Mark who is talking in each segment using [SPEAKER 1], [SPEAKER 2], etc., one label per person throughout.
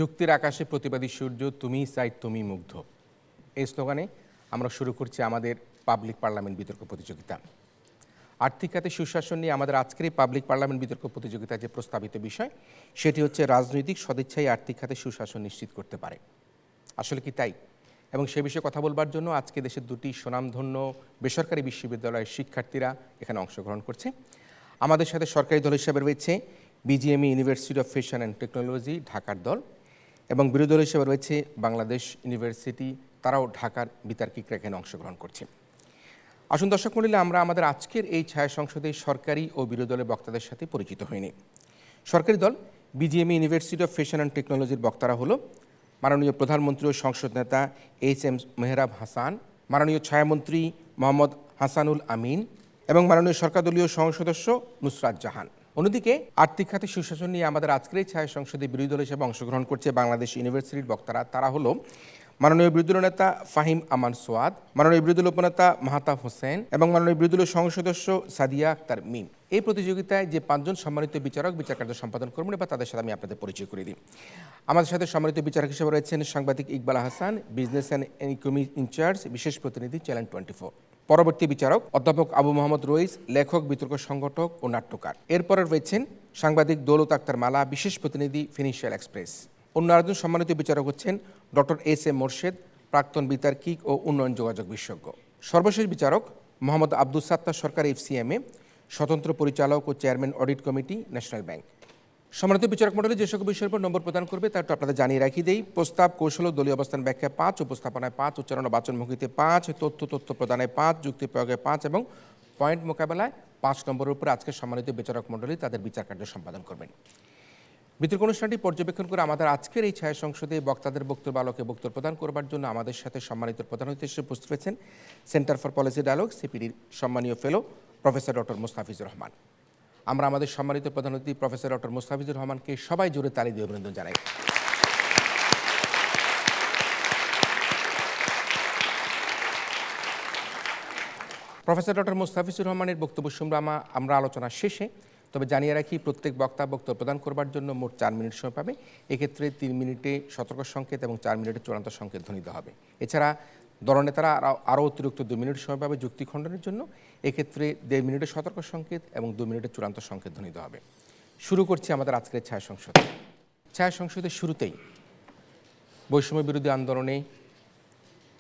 [SPEAKER 1] যুক্তির আকাশে প্রতিবাদী সূর্য, তুমিই চাই তুমি মুগ্ধ। এই স্লোগানে আমরা শুরু করছি আমাদের পাবলিক পার্লামেন্ট বিতর্ক প্রতিযোগিতা। আর্থিক খাতে সুশাসন নিয়ে আমাদের আজকের এই পাবলিক পার্লামেন্ট বিতর্ক প্রতিযোগিতার যে প্রস্তাবিত বিষয়, সেটি হচ্ছে রাজনৈতিক সদিচ্ছাই আর্থিক খাতে সুশাসন নিশ্চিত করতে পারে। আসলে কি তাই? এবং সে বিষয়ে কথা বলবার জন্য আজকে দেশের দুটি স্বনামধন্য বেসরকারি বিশ্ববিদ্যালয়ের শিক্ষার্থীরা এখানে অংশগ্রহণ করছে। আমাদের সাথে সরকারি দল হিসেবে রয়েছে BGME university of fashion and technology ঢাকার দল, এবং বিরোধী দল হিসেবে রয়েছে বাংলাদেশ ইউনিভার্সিটি, তারাও ঢাকার বিতার্কিকরা এখানে অংশগ্রহণ করছে। আসুন দর্শক মণ্ডলী, আমরা আমাদের আজকের এই ছায়া সংসদে সরকারি ও বিরোধী দলের বক্তাদের সাথে পরিচিত হইনি। সরকারি দল BGME university of fashion and টেকনোলজির বক্তারা হলো মাননীয় প্রধানমন্ত্রী ও সংসদ নেতা এইচ.এম. মেহরাব হাসান, মাননীয় ছায়ামন্ত্রী মোহাম্মদ হাসানুল আমিন এবং মাননীয় সরকারদলীয় সদস্য নুসরাত জাহান। অন্যদিকে আর্থিক খাতে সুশাসন নিয়ে আমাদের আজকের এই ছায়া সংসদে বিরোধী দল হিসেবে অংশগ্রহণ করছে বাংলাদেশ ইউনিভার্সিটির বক্তারা। তারা হলো মাননীয় বিরোধী দল নেতা ফাহিম আমান সোয়াদ, মাননীয় বিরোধী দল উপনেতা মাহতাব হোসেন এবং মাননীয় বিরোধী দলের সদস্য সাদিয়া আক্তার মিম। এই প্রতিযোগিতায় যে 5 জন সম্মানিত বিচারক বিচার কার্য সম্পাদন করবেন, বা তাদের সাথে আমি আপনাদের পরিচয় করে দিই। আমাদের সাথে সম্মানিত বিচারক হিসেবে রয়েছেন সাংবাদিক Iqbal Hasan, business and economy in charge, বিশেষ প্রতিনিধি চ্যানেল 24। পরবর্তী বিচারক অধ্যাপক আবু মোহাম্মদ রইস, লেখক, বিতর্ক সংগঠক ও নাট্যকার। এরপরে রয়েছেন সাংবাদিক দৌলত আক্তার মালা, বিশেষ প্রতিনিধি ফিনান্সিয়াল এক্সপ্রেস। অন্য আরেকজন সম্মানিত বিচারক হচ্ছেন ডক্টর এস.এম. মোর্শেদ, প্রাক্তন বিতার্কিক ও উন্নয়ন যোগাযোগ বিশেষজ্ঞ। সর্বশেষ বিচারক মোহাম্মদ আব্দুল সাত্তার সরকার, এফসিএমএ, স্বতন্ত্র পরিচালক ও chairman, audit committee, national bank. সম্মানিত বিচারক মণ্ডলী, যে সকল বিষয়ের উপর নম্বর প্রদান করবে তার আপনাদের জানিয়ে রাখি দেই। প্রস্তাব, কৌশল ও দলীয় অবস্থান ব্যাখ্যা 5, উপস্থাপনায় 5, উচ্চারণ ও বাচনভঙ্গিতে 5, তথ্য প্রদানে 5, যুক্তি প্রয়োগে 5 এবং পয়েন্ট মোকাবেলায় 5 নম্বরের উপরে আজকে সম্মানিত বিচারক মণ্ডলী তাদের বিচার কার্য সম্পাদন করবেন। বিতর্ক অনুষ্ঠানটি পর্যবেক্ষণ করে আমাদের আজকের এই ছায়া সংসদে বক্তাদের বক্তব্য আলোকে বক্তব্য প্রদান করবার জন্য আমাদের সাথে সম্মানিত প্রধান অতিথি হিসেবে উপস্থিত রয়েছেন সেন্টার ফর পলিসি ডায়ালগ, সিপিডির সম্মানীয় fellow professor doctor Mostafizur Rahman. আমরা আমাদের সম্মানিত প্রধান অতিথি প্রফেসর ডক্টর মোস্তাফিজুর রহমানকে সবাই জোরে তালি দিয়ে অভিনন্দন জানাই। প্রফেসর ডক্টর মোস্তাফিজুর রহমানের বক্তব্য শুনবো আমরা আলোচনা শেষে। তবে জানিয়ে রাখি, প্রত্যেক বক্তা বক্তব্য প্রদান করবার জন্য মোট 4 মিনিট সময় পাবে। এক্ষেত্রে 3 মিনিটে সতর্ক সংকেত এবং 4 মিনিটে চূড়ান্ত সংকেত ধ্বনিত হবে। এছাড়া দলনেতারা আরও অতিরিক্ত 2 মিনিট সময় পাবে যুক্তি খণ্ডনের জন্য। এক্ষেত্রে 1.5 মিনিটে সতর্ক সংকেত এবং 2 মিনিটে চূড়ান্ত সংকেত ধ্বনিত হবে। শুরু করছি আমাদের আজকের ছায়া সংসদ। ছায়া সংসদের শুরুতেই বৈষম্য বিরোধী আন্দোলনে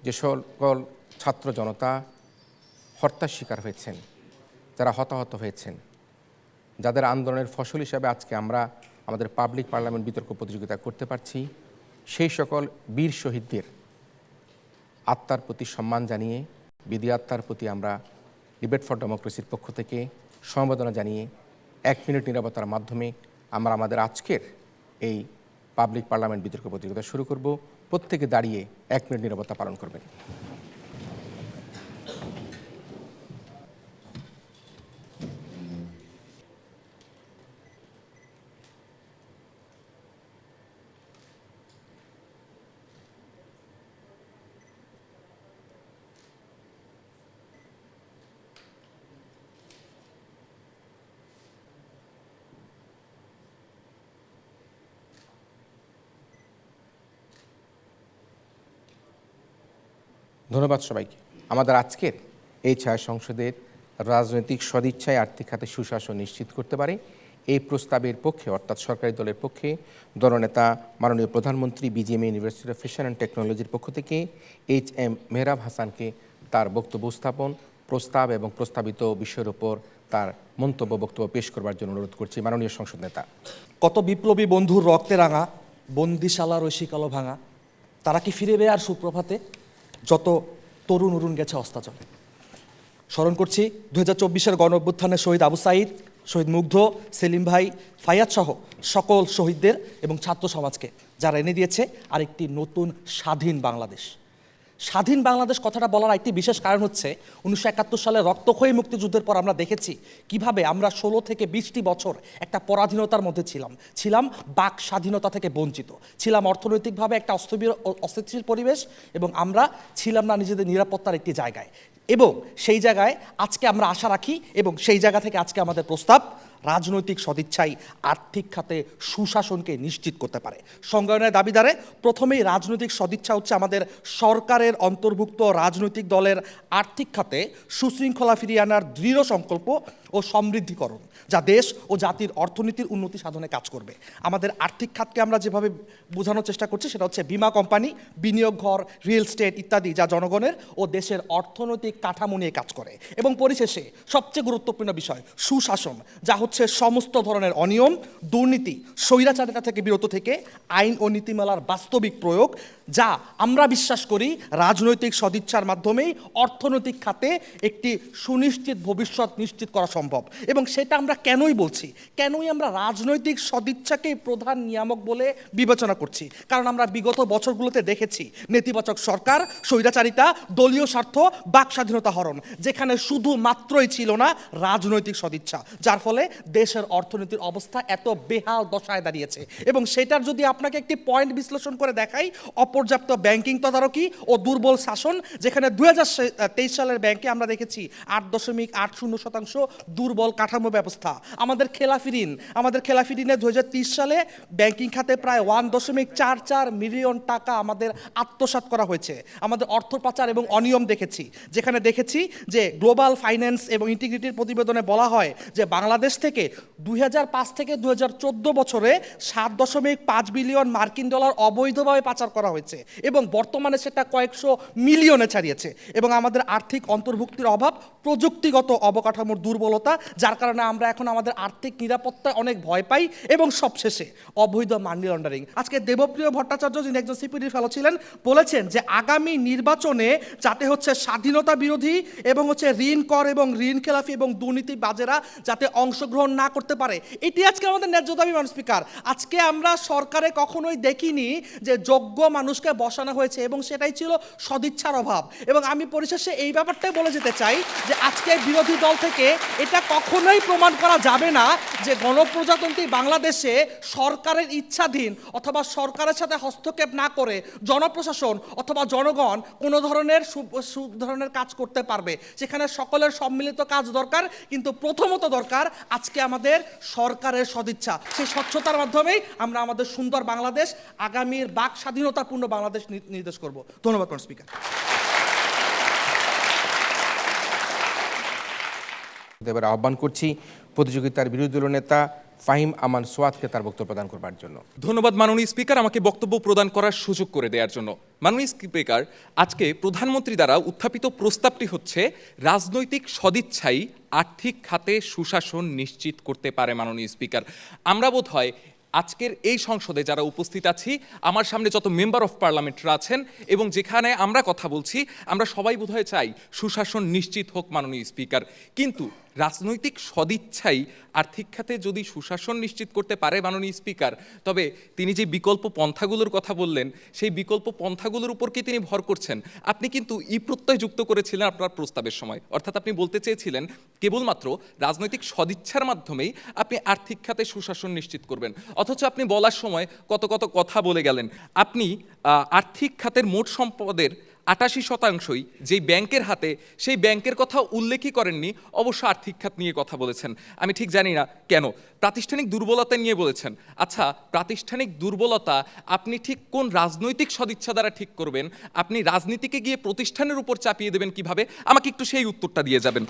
[SPEAKER 1] যে সকল ছাত্র জনতা হত্যার শিকার হয়েছেন, যারা হতাহত হয়েছেন, যাদের আন্দোলনের ফসল হিসাবে আজকে আমরা আমাদের পাবলিক পার্লামেন্ট বিতর্ক প্রতিযোগিতা করতে পারছি, সেই সকল বীর শহীদদের আত্মার প্রতি সম্মান জানিয়ে, বিধি আত্মার প্রতি আমরা ডিবেট ফর ডেমোক্রেসির পক্ষ থেকে সমবেদনা জানিয়ে 1 মিনিট নীরবতার মাধ্যমে আমরা আমাদের আজকের এই পাবলিক পার্লামেন্ট বিতর্ক প্রতিযোগিতা শুরু করব। প্রত্যেকে দাঁড়িয়ে 1 মিনিট নীরবতা পালন করবেন। ধন্যবাদ সবাইকে। আমাদের আজকের এই ছায়া সংসদের রাজনৈতিক সদিচ্ছায় আর্থিক খাতে সুশাসন নিশ্চিত করতে পারে, এই প্রস্তাবের পক্ষে অর্থাৎ সরকারি দলের পক্ষে দলনেতা মাননীয় প্রধানমন্ত্রী BGME university of fashion and টেকনোলজির পক্ষ থেকে এইচ.এম. মেহরাব হাসানকে তার বক্তব্য উপস্থাপন, প্রস্তাব এবং প্রস্তাবিত বিষয়ের উপর তার বক্তব্য পেশ করবার জন্য অনুরোধ করছি। মাননীয় সংসদ নেতা।
[SPEAKER 2] কত বিপ্লবী বন্ধুর রক্তে রাঙা, বন্দিশালা রশিকালো ভাঙা, তারা কি ফিরেবে আর সুপ্রভাতে? যত তরুণ অরুণ গেছে অস্তাচলে। স্মরণ করছি 2024-এর গণ অভ্যুত্থানে শহীদ আবু সাঈদ, শহীদ মুগ্ধ, সেলিম ভাই, ফায়াদ সহ সকল শহীদদের এবং ছাত্র সমাজকে, যারা এনে দিয়েছে আরেকটি নতুন স্বাধীন বাংলাদেশ। স্বাধীন বাংলাদেশ কথাটা বলার একটি বিশেষ কারণ হচ্ছে 1971 সালে রক্তক্ষয়ী মুক্তিযুদ্ধের পর আমরা দেখেছি কিভাবে আমরা 16 থেকে 20টি বছর একটা পরাধীনতার মধ্যে ছিলাম বাক স্বাধীনতা থেকে বঞ্চিত ছিলাম, অর্থনৈতিকভাবে একটা অস্থিতিশীল পরিবেশ, এবং আমরা ছিলাম না নিজেদের নিরাপত্তার একটি জায়গায়। এবং সেই জায়গায় আজকে আমরা আশা রাখি, এবং সেই জায়গা থেকে আজকে আমাদের প্রস্তাব রাজনৈতিক সদিচ্ছাই আর্থিক খাতে সুশাসনকে নিশ্চিত করতে পারে। সংজ্ঞায়নের দাবিদারে প্রথমেই রাজনৈতিক সদিচ্ছা হচ্ছে আমাদের সরকারের অন্তর্ভুক্ত রাজনৈতিক দলের আর্থিক খাতে সুশৃঙ্খলা ফিরিয়ে আনার দৃঢ় সংকল্প ও সমৃদ্ধিকরণ, যা দেশ ও জাতির অর্থনীতির উন্নতি সাধনে কাজ করবে। আমাদের আর্থিক খাতকে আমরা যেভাবে বোঝানোর চেষ্টা করছি সেটা হচ্ছে বীমা কোম্পানি, বিনিয়োগ ঘর, রিয়েল এস্টেট ইত্যাদি, যা জনগণের ও দেশের অর্থনৈতিক কাঠামো নিয়ে কাজ করে। এবং পরিশেষে সবচেয়ে গুরুত্বপূর্ণ বিষয় সুশাসন, যা হচ্ছে সমস্ত ধরনের অনিয়ম, দুর্নীতি, স্বৈরাচারিতা থেকে বিরত থেকে আইন ও নীতিমালার বাস্তবিক প্রয়োগ, যা আমরা বিশ্বাস করি রাজনৈতিক সদিচ্ছার মাধ্যমেই অর্থনৈতিক খাতে একটি সুনিশ্চিত ভবিষ্যৎ নিশ্চিত করা সম্ভব। এবং সেটা আমরা কেনই বলছি, কেনই আমরা রাজনৈতিক সদিচ্ছাকেই প্রধান নিয়ামক বলে বিবেচনা করছি, কারণ আমরা বিগত বছরগুলোতে দেখেছি নেতিবাচক সরকার, স্বৈরাচারিতা, দলীয় স্বার্থ, বাক স্বাধীনতা হরণ, যেখানে শুধুমাত্রই ছিল না রাজনৈতিক সদিচ্ছা, যার ফলে দেশের অর্থনীতির অবস্থা এত বেহাল দশায় দাঁড়িয়েছে। এবং সেটার যদি আপনাকে একটি পয়েন্ট বিশ্লেষণ করে দেখাই, অপর্যাপ্ত ব্যাংকিং তদারকি ও দুর্বল শাসন, যেখানে 2023 সালের ব্যাংকে আমরা দেখেছি 8.80% দুর্বল কাঠামো ব্যবস্থা। আমাদের খেলাফি ঋণে 2030 সালে ব্যাংকিং খাতে প্রায় 1.44 মিলিয়ন টাকা আমাদের আত্মসাৎ করা হয়েছে। আমাদের অর্থ পাচার এবং অনিয়ম দেখেছি, যেখানে দেখেছি যে গ্লোবাল ফাইন্যান্স এবং ইন্টিগ্রিটির প্রতিবেদনে বলা হয় যে বাংলাদেশ থেকে 2005 থেকে 2014 বছরে 7.5 বিলিয়ন মার্কিন ডলার অবৈধভাবে পাচার করা হয়েছে এবং বর্তমানে সেটা কয়েকশো মিলিয়নে ছাড়িয়েছে। এবং আমাদের আর্থিক অন্তর্ভুক্তির অভাব, প্রযুক্তিগত অবকাঠামোর দুর্বলতা, যার কারণে আমরা এখন আমাদের আর্থিক নিরাপত্তায় অনেক ভয় পাই। এবং সবশেষে অবৈধ মানি লন্ডারিং। আজকে দেবপ্রিয় ভট্টাচার্য, যিনি একজন সিপিডি ফেলো ছিলেন, বলেছেন যে আগামী নির্বাচনে যাতে হচ্ছে স্বাধীনতা বিরোধী এবং হচ্ছে ঋণ কর এবং ঋণ খেলাফি এবং দুর্নীতিবাজেরা যাতে অংশগ্রহণ না করতে পারে, এটি আজকে আমাদের ন্যায্য দাবি। ম্যাডাম স্পিকার, আজকে আমরা সরকারে কখনোই দেখিনি যে যোগ্য মানুষকে বসানো হয়েছে এবং সেটাই ছিল সদিচ্ছার অভাব। এবং আমি পরিশেষে এই ব্যাপারটাই বলে যেতে চাই যে আজকে বিরোধী দল থেকে এটা কখনোই প্রমাণ করা যাবে না যে গণপ্রজাতন্ত্রী বাংলাদেশে সরকারের ইচ্ছাধীন অথবা সরকারের সাথে হস্তক্ষেপ না করে জনপ্রশাসন অথবা জনগণ কোনো ধরনের কাজ করতে পারবে। সেখানে সকলের সম্মিলিত কাজ দরকার, কিন্তু প্রথমত দরকার আজকে আমাদের সরকারের সদিচ্ছা। সেই স্বচ্ছতার মাধ্যমেই আমরা আমাদের সুন্দর বাংলাদেশ, আগামীর বাক স্বাধীনতাপূর্ণ বাংলাদেশ নির্দেশ করব। ধন্যবাদ ম্যাডাম স্পিকার।
[SPEAKER 1] এবার আহ্বান করছি প্রতিযোগিতার বিরোধী দলীয় নেতা ফাহিম আমান সোয়াদকে তার বক্তব্য প্রদান করবার জন্য।
[SPEAKER 3] ধন্যবাদ মাননীয় স্পিকার, আমাকে বক্তব্য প্রদান করার সুযোগ করে দেওয়ার জন্য। মাননীয় স্পিকার, আজকে প্রধানমন্ত্রী দ্বারা উত্থাপিত প্রস্তাবটি হচ্ছে রাজনৈতিক সদিচ্ছাই আর্থিক খাতে সুশাসন নিশ্চিত করতে পারে। মাননীয় স্পিকার, আমরা বোধহয় আজকের এই সংসদে যারা উপস্থিত আছি, আমার সামনে যত মেম্বার অফ পার্লামেন্টরা আছেন এবং যেখানে আমরা কথা বলছি, আমরা সবাই বোধহয় চাই সুশাসন নিশ্চিত হোক। মাননীয় স্পিকার, কিন্তু রাজনৈতিক সদিচ্ছাই আর্থিক খাতে যদি সুশাসন নিশ্চিত করতে পারে মাননীয় স্পিকার, তবে তিনি যে বিকল্প পন্থাগুলোর কথা বললেন, সেই বিকল্প পন্থাগুলোর উপর কি তিনি ভর করছেন? আপনি কিন্তু প্রত্যয় যুক্ত করেছিলেন আপনার প্রস্তাবের সময়, অর্থাৎ আপনি বলতে চেয়েছিলেন কেবলমাত্র রাজনৈতিক সদিচ্ছার মাধ্যমেই আপনি আর্থিক খাতে সুশাসন নিশ্চিত করবেন, অথচ আপনি বলার সময় কত কথা বলে গেলেন। আপনি আর্থিক খাতের মোট সম্পদের 88%ই যেই ব্যাংকের হাতে, সেই ব্যাংকের কথা উল্লেখই করেননি, অবশ্য আর্থিক খাত নিয়ে কথা বলেছেন। আমি ঠিক জানি না কেন। প্রাতিষ্ঠানিক দুর্বলতা নিয়ে বলেছেন। আচ্ছা, প্রাতিষ্ঠানিক দুর্বলতা আপনি ঠিক কোন রাজনৈতিক সদিচ্ছা দ্বারা ঠিক করবেন? আপনি রাজনীতিকে গিয়ে প্রতিষ্ঠানের উপর চাপিয়ে দেবেন কিভাবে? আমাকে একটু সেই উত্তরটা দিয়ে যাবেন।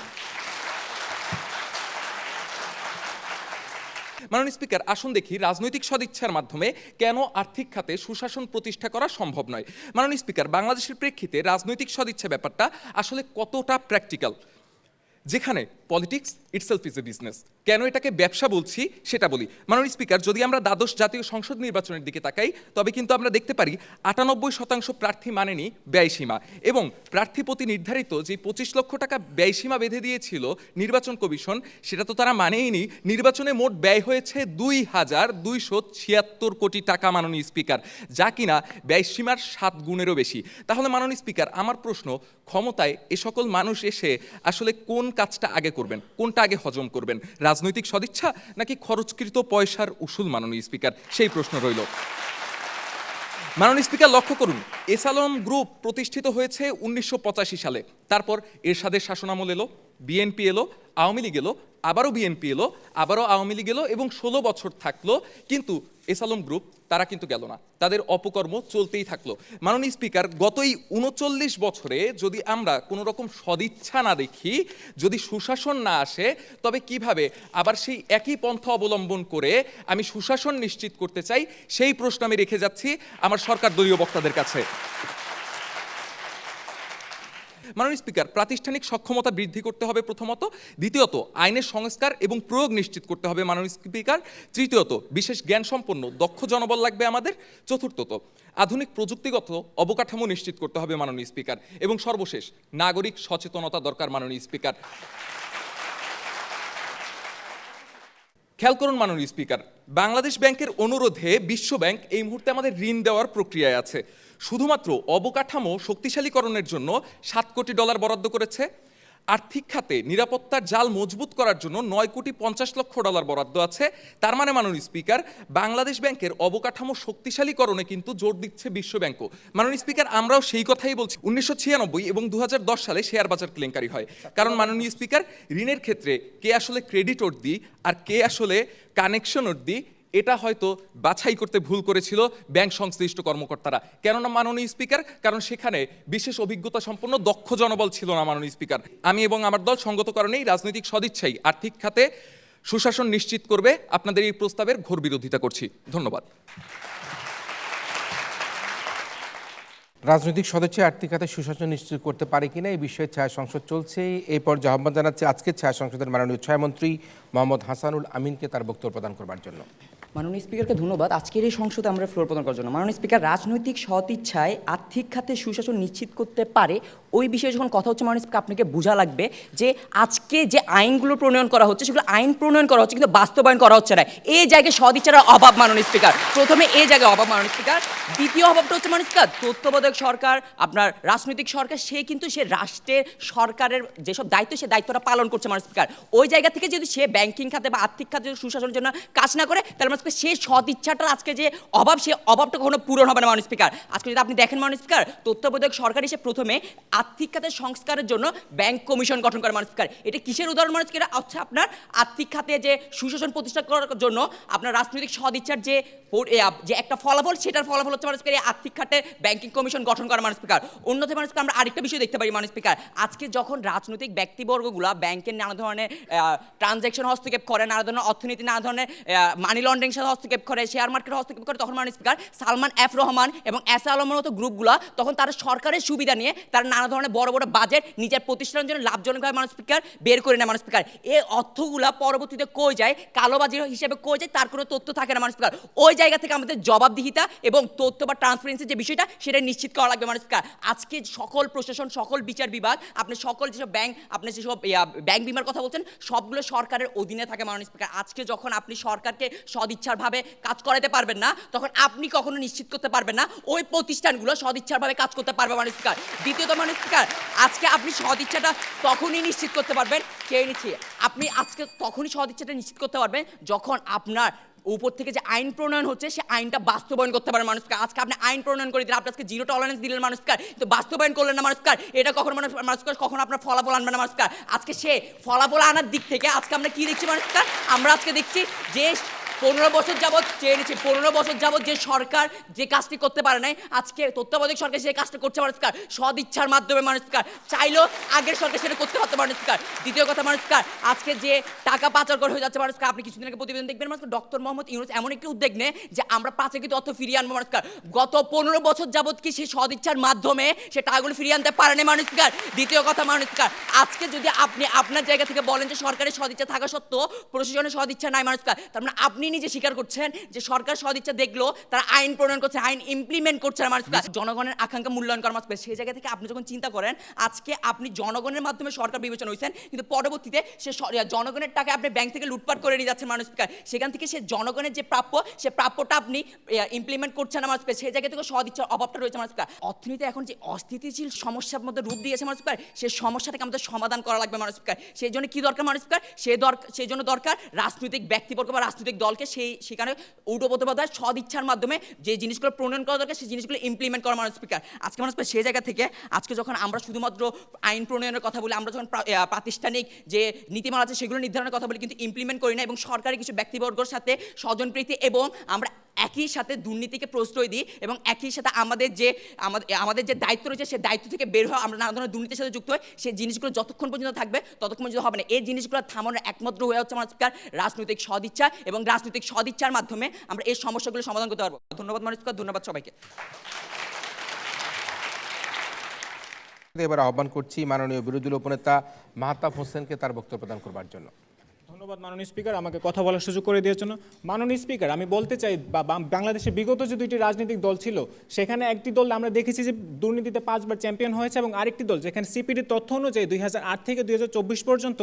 [SPEAKER 3] মাননীয় স্পিকার, আসুন দেখি রাজনৈতিক সদিচ্ছার মাধ্যমে কেন আর্থিক খাতে সুশাসন প্রতিষ্ঠা করা সম্ভব নয়। মাননীয় স্পিকার, বাংলাদেশের প্রেক্ষিতে রাজনৈতিক সদিচ্ছা ব্যাপারটা আসলে কতটা প্র্যাকটিক্যাল, যেখানে politics itself is a business. কেন এটাকে ব্যবসা বলছি সেটা বলি। মাননীয় স্পিকার, যদি আমরা দ্বাদশ জাতীয় সংসদ নির্বাচনের দিকে তাকাই, তবে কিন্তু আমরা দেখতে পারি 98% প্রার্থী মানেনি ব্যয়সীমা, এবং প্রার্থী প্রতি নির্ধারিত যে 25 লক্ষ টাকা ব্যয়সীমা বেঁধে দিয়েছিল নির্বাচন কমিশন, সেটা তো তারা মানেইনি। নির্বাচনে মোট ব্যয় হয়েছে 2276 কোটি টাকা মাননীয় স্পিকার, যা কিনা ব্যয়সীমার 7 গুণেরও বেশি। তাহলে মাননীয় স্পিকার, আমার প্রশ্ন, ক্ষমতায় এ সকল মানুষ এসে আসলে কোন কাজটা আগে করবেন, কোনটা আগে হজম করবেন? রাজনৈতিক সদিচ্ছা নাকি খরচকৃত পয়সার উসুল? মাননীয় স্পিকার, সেই প্রশ্ন রইল। মাননীয় স্পিকার, লক্ষ্য করুন, এসালম গ্রুপ প্রতিষ্ঠিত হয়েছে 1985 সালে। তারপর এরশাদের শাসনামল এলো, বিএনপি এলো, আওয়ামী লীগ এলো, আবারও বিএনপি এলো, আবারও আওয়ামী লীগ এলো এবং 16 বছর থাকলো, কিন্তু এস আলম গ্রুপ তারা কিন্তু গেল না, তাদের অপকর্ম চলতেই থাকলো। মাননীয় স্পিকার, গত এই 39 বছরে যদি আমরা কোনো রকম সদিচ্ছা না দেখি, যদি সুশাসন না আসে, তবে কিভাবে আবার সেই একই পন্থা অবলম্বন করে আমি সুশাসন নিশ্চিত করতে চাই, সেই প্রশ্ন আমি রেখে যাচ্ছি আমার সরকার দলীয় বক্তাদের কাছে। মাননীয় স্পিকার, প্রাতিষ্ঠানিক সক্ষমতা বৃদ্ধি করতে হবে প্রথমত, দ্বিতীয়ত আইনের সংস্কার এবং প্রয়োগ নিশ্চিত করতে হবে মাননীয় স্পিকার, তৃতীয়ত বিশেষ জ্ঞান সম্পন্ন দক্ষ জনবল লাগবে আমাদের, চতুর্থত আধুনিক প্রযুক্তিগত অবকাঠামো নিশ্চিত করতে হবে মাননীয় স্পিকার, এবং সর্বশেষ নাগরিক সচেতনতা দরকার মাননীয় স্পিকার। খেয়াল করুন মাননীয় স্পিকার, বাংলাদেশ ব্যাংকের অনুরোধে বিশ্ব ব্যাংক এই মুহূর্তে আমাদের ঋণ দেওয়ার প্রক্রিয়ায় আছে। শুধুমাত্র অবকাঠামো শক্তিশালীকরণের জন্য $7 কোটি বরাদ্দ করেছে। আর্থিক খাতে নিরাপত্তার জাল মজবুত করার জন্য $9.50 কোটি বরাদ্দ আছে। তার মানে মাননীয় স্পিকার, বাংলাদেশ ব্যাংকের অবকাঠামো শক্তিশালীকরণে কিন্তু জোর দিচ্ছে বিশ্ব ব্যাংকও। মাননীয় স্পিকার, আমরাও সেই কথাই বলছি। 1996 এবং 2010 সালে শেয়ার বাজার কেলেঙ্কারি হয়, কারণ মাননীয় স্পিকার, ঋণের ক্ষেত্রে কে আসলে ক্রেডিটর দি আর কে আসলে কানেকশনর দি, এটা হয়তো বাছাই করতে ভুল করেছিল ব্যাংক সংশ্লিষ্ট কর্মকর্তারা। কেননা মাননীয় স্পিকার, কারণ সেখানে বিশেষ অভিজ্ঞতা সম্পন্ন দক্ষ জনবল ছিল না মাননীয় স্পিকার। আমি এবং আমার দল সঙ্গত কারণেই রাজনৈতিক সদিচ্ছাই আর্থিক খাতে সুশাসন নিশ্চিত করবে আপনাদের এই প্রস্তাবের ঘোর বিরোধিতা করছি। ধন্যবাদ।
[SPEAKER 1] রাজনৈতিক সদিচ্ছায় আর্থিক খাতে সুশাসন নিশ্চিত করতে পারে কিনা এই বিষয়ে ছায়া সংসদ চলছে। এই পর্যায়ে আহ্বান জানাচ্ছে আজকের ছায়া সংসদের মাননীয় ছায়ামন্ত্রী মোহাম্মদ হাসানুল আমিনকে তার বক্তব্য প্রদান করবার জন্য।
[SPEAKER 4] মাননীয় স্পিকারকে ধন্যবাদ আজকের এই সংসদে আমরা ফ্লোর প্রদান করার জন্য। মাননীয় স্পিকার, রাজনৈতিক সদিচ্ছায় আর্থিক খাতে সুশাসন নিশ্চিত করতে পারে, ওই বিষয়ে যখন কথা হচ্ছে মাননীয় স্পিকার, আপনাকে বোঝা লাগবে যে আজকে যে আইনগুলো প্রণয়ন করা হচ্ছে, সেগুলো আইন প্রণয়ন করা হচ্ছে কিন্তু বাস্তবায়ন করা হচ্ছে না। এই জায়গায় সদিচ্ছার অভাব মাননীয় স্পিকার, প্রথমে এই জায়গায় অভাব মাননীয় স্পিকার। দ্বিতীয় অভাবটা হচ্ছে মাননীয় স্পিকার, তত্ত্বাবধায়ক সরকার, আপনার রাজনৈতিক সরকার, সে কিন্তু সে রাষ্ট্রের সরকারের যেসব দায়িত্ব, সে দায়িত্বটা পালন করছে মাননীয় স্পিকার। ওই জায়গা থেকে যদি সে ব্যাংকিং খাতে বা আর্থিক খাতে সুশাসনের জন্য কাজ না করে, তাহলে মাননীয় স্পিকার সেই সদিচ্ছাটার আজকে যে অভাব, সে অভাবটা কখনো পূরণ হবে না মাননীয় স্পিকার। আজকে যদি আপনি দেখেন মাননীয় স্পিকার, তত্ত্বাবধায়ক সরকার এসে প্রথমে আর্থিক খাতের সংস্কারের জন্য ব্যাংক কমিশন গঠন করে মাননীয় স্পিকার। এটা কিসের উদাহরণ মাননীয় স্পিকার? আচ্ছা, আপনার আর্থিক খাতে যে সুশাসন প্রতিষ্ঠা করার জন্য আপনার রাজনৈতিক সদিচ্ছার যে একটা ফলাফল, সেটার ফলাফল হচ্ছে মাননীয় স্পিকার এই আর্থিক খাতে ব্যাংকিং কমিশন গঠন করা মাননীয় স্পিকার। অন্যথায় মাননীয় স্পিকার, আমরা আরেকটা বিষয় দেখতে পারি মাননীয় স্পিকার, আজকে যখন রাজনৈতিক ব্যক্তিবর্গগুলা ব্যাংকের নানা ধরনের ট্রানজ্যাকশন হস্তক্ষেপ করে, নানা ধরনের অর্থনীতি, নানা ধরনের মানি লন্ডারিং সাথে হস্তক্ষেপ করে, শেয়ার মার্কেট হস্তক্ষেপ করে, তখন মাননীয় স্পিকার সালমান এফ রহমান এবং এস আলমের মতো গ্রুপগুলা তখন তারা সরকারের সুবিধা নিয়ে তারা নানা ধরনের বড় বড় বাজেট নিজের প্রতিষ্ঠানের জন্য লাভজনকভাবে মাননীয় স্পিকার বের করে নেয় মাননীয় স্পিকার। এই অর্থগুলা পরবর্তীতে কই যায়, কালোবাজির হিসেবে কই যায়, তার কোনো তথ্য থাকে না মাননীয় স্পিকার। ওই জায়গা থেকে আমাদের জবাবদিহিতা এবং তথ্য বা ট্রান্সপারেন্সির যে বিষয়টা, সেটা নিশ্চিত করা লাগবে মাননীয় স্পিকার। আজকে সকল প্রশাসন, সকল বিচার বিভাগ, আপনি সকল যেসব ব্যাংক, আপনি যেসব ব্যাংক বিমার কথা বলছেন, সবগুলো সরকারের অধীনে থাকে মাননীয় স্পিকার। আজকে যখন আপনি সরকারকে সদিচ্ছারভাবে কাজ করাতে পারবেন না, তখন আপনি কখনো নিশ্চিত করতে পারবেন না ওই প্রতিষ্ঠানগুলো সদিচ্ছারভাবে কাজ করতে পারবে মাননীয় স্পিকার। দ্বিতীয়ত মাননীয় স্পিকার, আজকে আপনি সদিচ্ছাটা তখনই নিশ্চিত করতে পারবেন, খেয়ে নিচ্ছি, আপনি আজকে তখনই সদিচ্ছাটা নিশ্চিত করতে পারবেন যখন আপনার উপর থেকে যে আইন প্রণয়ন হচ্ছে, সে আইনটা বাস্তবায়ন করতে পারেন মানুষকে। আজকে আপনি আইন প্রণয়ন করে দিলেন, আপনি আজকে জিরো টলারেন্স দিলেন মানুষকে, কিন্তু বাস্তবায়ন করলেন না মানুষকে। এটা কখনো মানুষকে কখনো আপনার ফলাফল আনবে না মানুষকে। আজকে সে ফলাফল আনার দিক থেকে আজকে আমরা কি দেখছি মানুষকে? আমরা আজকে দেখছি যে 15 বছর যাবৎ চেয়ে নিচ্ছে, 15 বছর যাবৎ যে সরকার যে কাজটি করতে পারে নাই, আজকে তত্ত্বাবধায়ক সরকার সেই কাজটা করছে মানুষকার সদিচ্ছার মাধ্যমে মানুষকার। চাইলেও আগের সরকার সেটা করতে পারতো মানুষকার। দ্বিতীয় কথা মানুষকার, আজকে যে টাকা পাচার করে হয়ে যাচ্ছে মানুষকার, আপনি কিছুদিন আগে প্রতিবেদন দেখবেন মানুষকার, ডক্টর মোহাম্মদ ইউনূস এমন একটি উদ্যোগ নেয় যে আমরা পাচারকৃত অর্থ ফিরিয়ে আনবো মানুষকার। গত 15 বছর যাবৎ কি সেই সদিচ্ছার মাধ্যমে সে টাকাগুলো ফিরিয়ে আনতে পারেনি মানুষকার। দ্বিতীয় কথা মানুষকার, আজকে যদি আপনি আপনার জায়গা থেকে বলেন যে সরকারের সদিচ্ছা থাকা সত্ত্বেও প্রশাসনের সদিচ্ছা নাই মানুষকার, তার মানে আপনি নিজে স্বীকার করছেন যে সরকার সদিচ্ছা দেখলো, তারা আইন প্রণয়ন করছে, আইন ইমপ্লিমেন্ট করছে না মানুষকে। জনগণের আকাঙ্ক্ষা মূল্যায়ন করা মানুষকে, সেই জায়গা থেকে আপনি যখন চিন্তা করেন, আজকে আপনি জনগণের মাধ্যমে সরকার বিবেচনা হয়েছেন, কিন্তু পরবর্তীতে সে জনগণের টাকা আপনি ব্যাংক থেকে লুটপাট করে নিয়ে যাচ্ছেন মানুষকে। সেখান থেকে সে জনগণের যে প্রাপ্য, সে প্রাপ্যটা আপনি ইমপ্লিমেন্ট করছেন না মানুষকে। সেই জায়গা থেকে সদিচ্ছার অভাবটা রয়েছে মানুষকে। অর্থনীতি এখন যে অস্থিতিশীল সমস্যার মধ্যে রূপ দিয়েছে মানুষকে, সেই সমস্যাটাকে আমাদের সমাধান করা লাগবে মানুষকে। সেই জন্য কি দরকার মানুষকে? সেই জন্য দরকার রাজনৈতিক ব্যক্তিবর্গ বা রাজনৈতিক দলকে দলকে সেখানে ঔটপ্রতিপদার সদ ইচ্ছার মাধ্যমে যে জিনিসগুলো প্রণয়ন করা দরকার সেই জিনিসগুলো ইমপ্লিমেন্ট করা মাননীয় স্পিকার। আজকে মাননীয় স্পিকার সেই জায়গা থেকে আজকে যখন আমরা শুধুমাত্র আইন প্রণয়নের কথা বলি, আমরা যখন প্রাতিষ্ঠানিক যে নীতিমালা আছে সেগুলো নির্ধারণের কথা বলি, কিন্তু ইমপ্লিমেন্ট করি না এবং সরকারি কিছু ব্যক্তিবর্গের সাথে স্বজনপ্রীতি এবং আমরা একই সাথে দুর্নীতিকে প্রশ্রয় দিই এবং একই সাথে আমাদের যে দায়িত্ব রয়েছে সেই দায়িত্ব থেকে বের হওয়া আমরা নানা ধরনের দুর্নীতির সাথে যুক্ত হই। সেই জিনিসগুলো যতক্ষণ পর্যন্ত থাকবে ততক্ষণ পর্যন্ত হবে না। এই জিনিসগুলো থামানোর একমাত্র হয়ে হচ্ছে মাননীয় স্পিকার রাজনৈতিক সদিচ্ছা, এবং রাজনৈতিক সদিচ্ছার মাধ্যমে আমরা এই সমস্যাগুলো সমাধান করতে পারবো। ধন্যবাদ মাননীয় স্পিকার, ধন্যবাদ সবাইকে।
[SPEAKER 1] এবার আহ্বান করছি মাননীয় বিরোধী দলীয় উপনেতা মাহতাব হোসেনকে তার বক্তব্য প্রদান করবার জন্য।
[SPEAKER 5] ধন্যবাদ মাননীয় স্পিকার, আমাকে কথা বলার সুযোগ করে দেওয়ার জন্য। মাননীয় স্পিকার, আমি বলতে চাই বাংলাদেশে বিগত যে দুইটি রাজনৈতিক দল ছিল সেখানে একটি দল আমরা দেখেছি যে দুর্নীতিতে 5 বার চ্যাম্পিয়ন হয়েছে এবং আরেকটি দল যেখানে সিপিডির তথ্য অনুযায়ী 2008 থেকে 2024 পর্যন্ত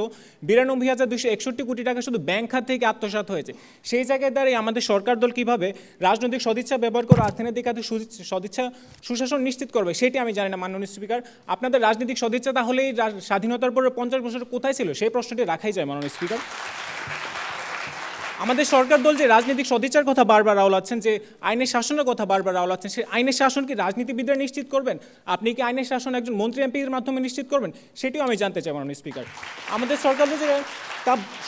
[SPEAKER 5] 92,261 কোটি টাকা শুধু ব্যাংক খাত থেকে আত্মসাৎ হয়েছে। সেই জায়গায় দাঁড়িয়ে আমাদের সরকার দল কিভাবে রাজনৈতিক সদিচ্ছা ব্যবহার করে অর্থনৈতিক খাতে সদিচ্ছা সুশাসন নিশ্চিত করবে সেটি আমি জানি না। মাননীয় স্পিকার, আপনাদের রাজনৈতিক সদিচ্ছা তাহলে এই স্বাধীনতার পরে 50 বছর কোথায় ছিল সেই প্রশ্নটি রাখাই যায়। মাননীয় স্পিকার, আমাদের সরকার দল যে রাজনৈতিক সদিচ্ছার কথা বারবার আওলাচ্ছেন, যে আইনের শাসনের কথা বারবার আওলাচ্ছেন, সেই আইনের শাসন কি রাজনীতিবিদরা নিশ্চিত করবেন? আপনি কি আইনের শাসন একজন মন্ত্রী এমপির মাধ্যমে নিশ্চিত করবেন? সেটিও আমি জানতে চাই মাননীয় স্পিকার। আমাদের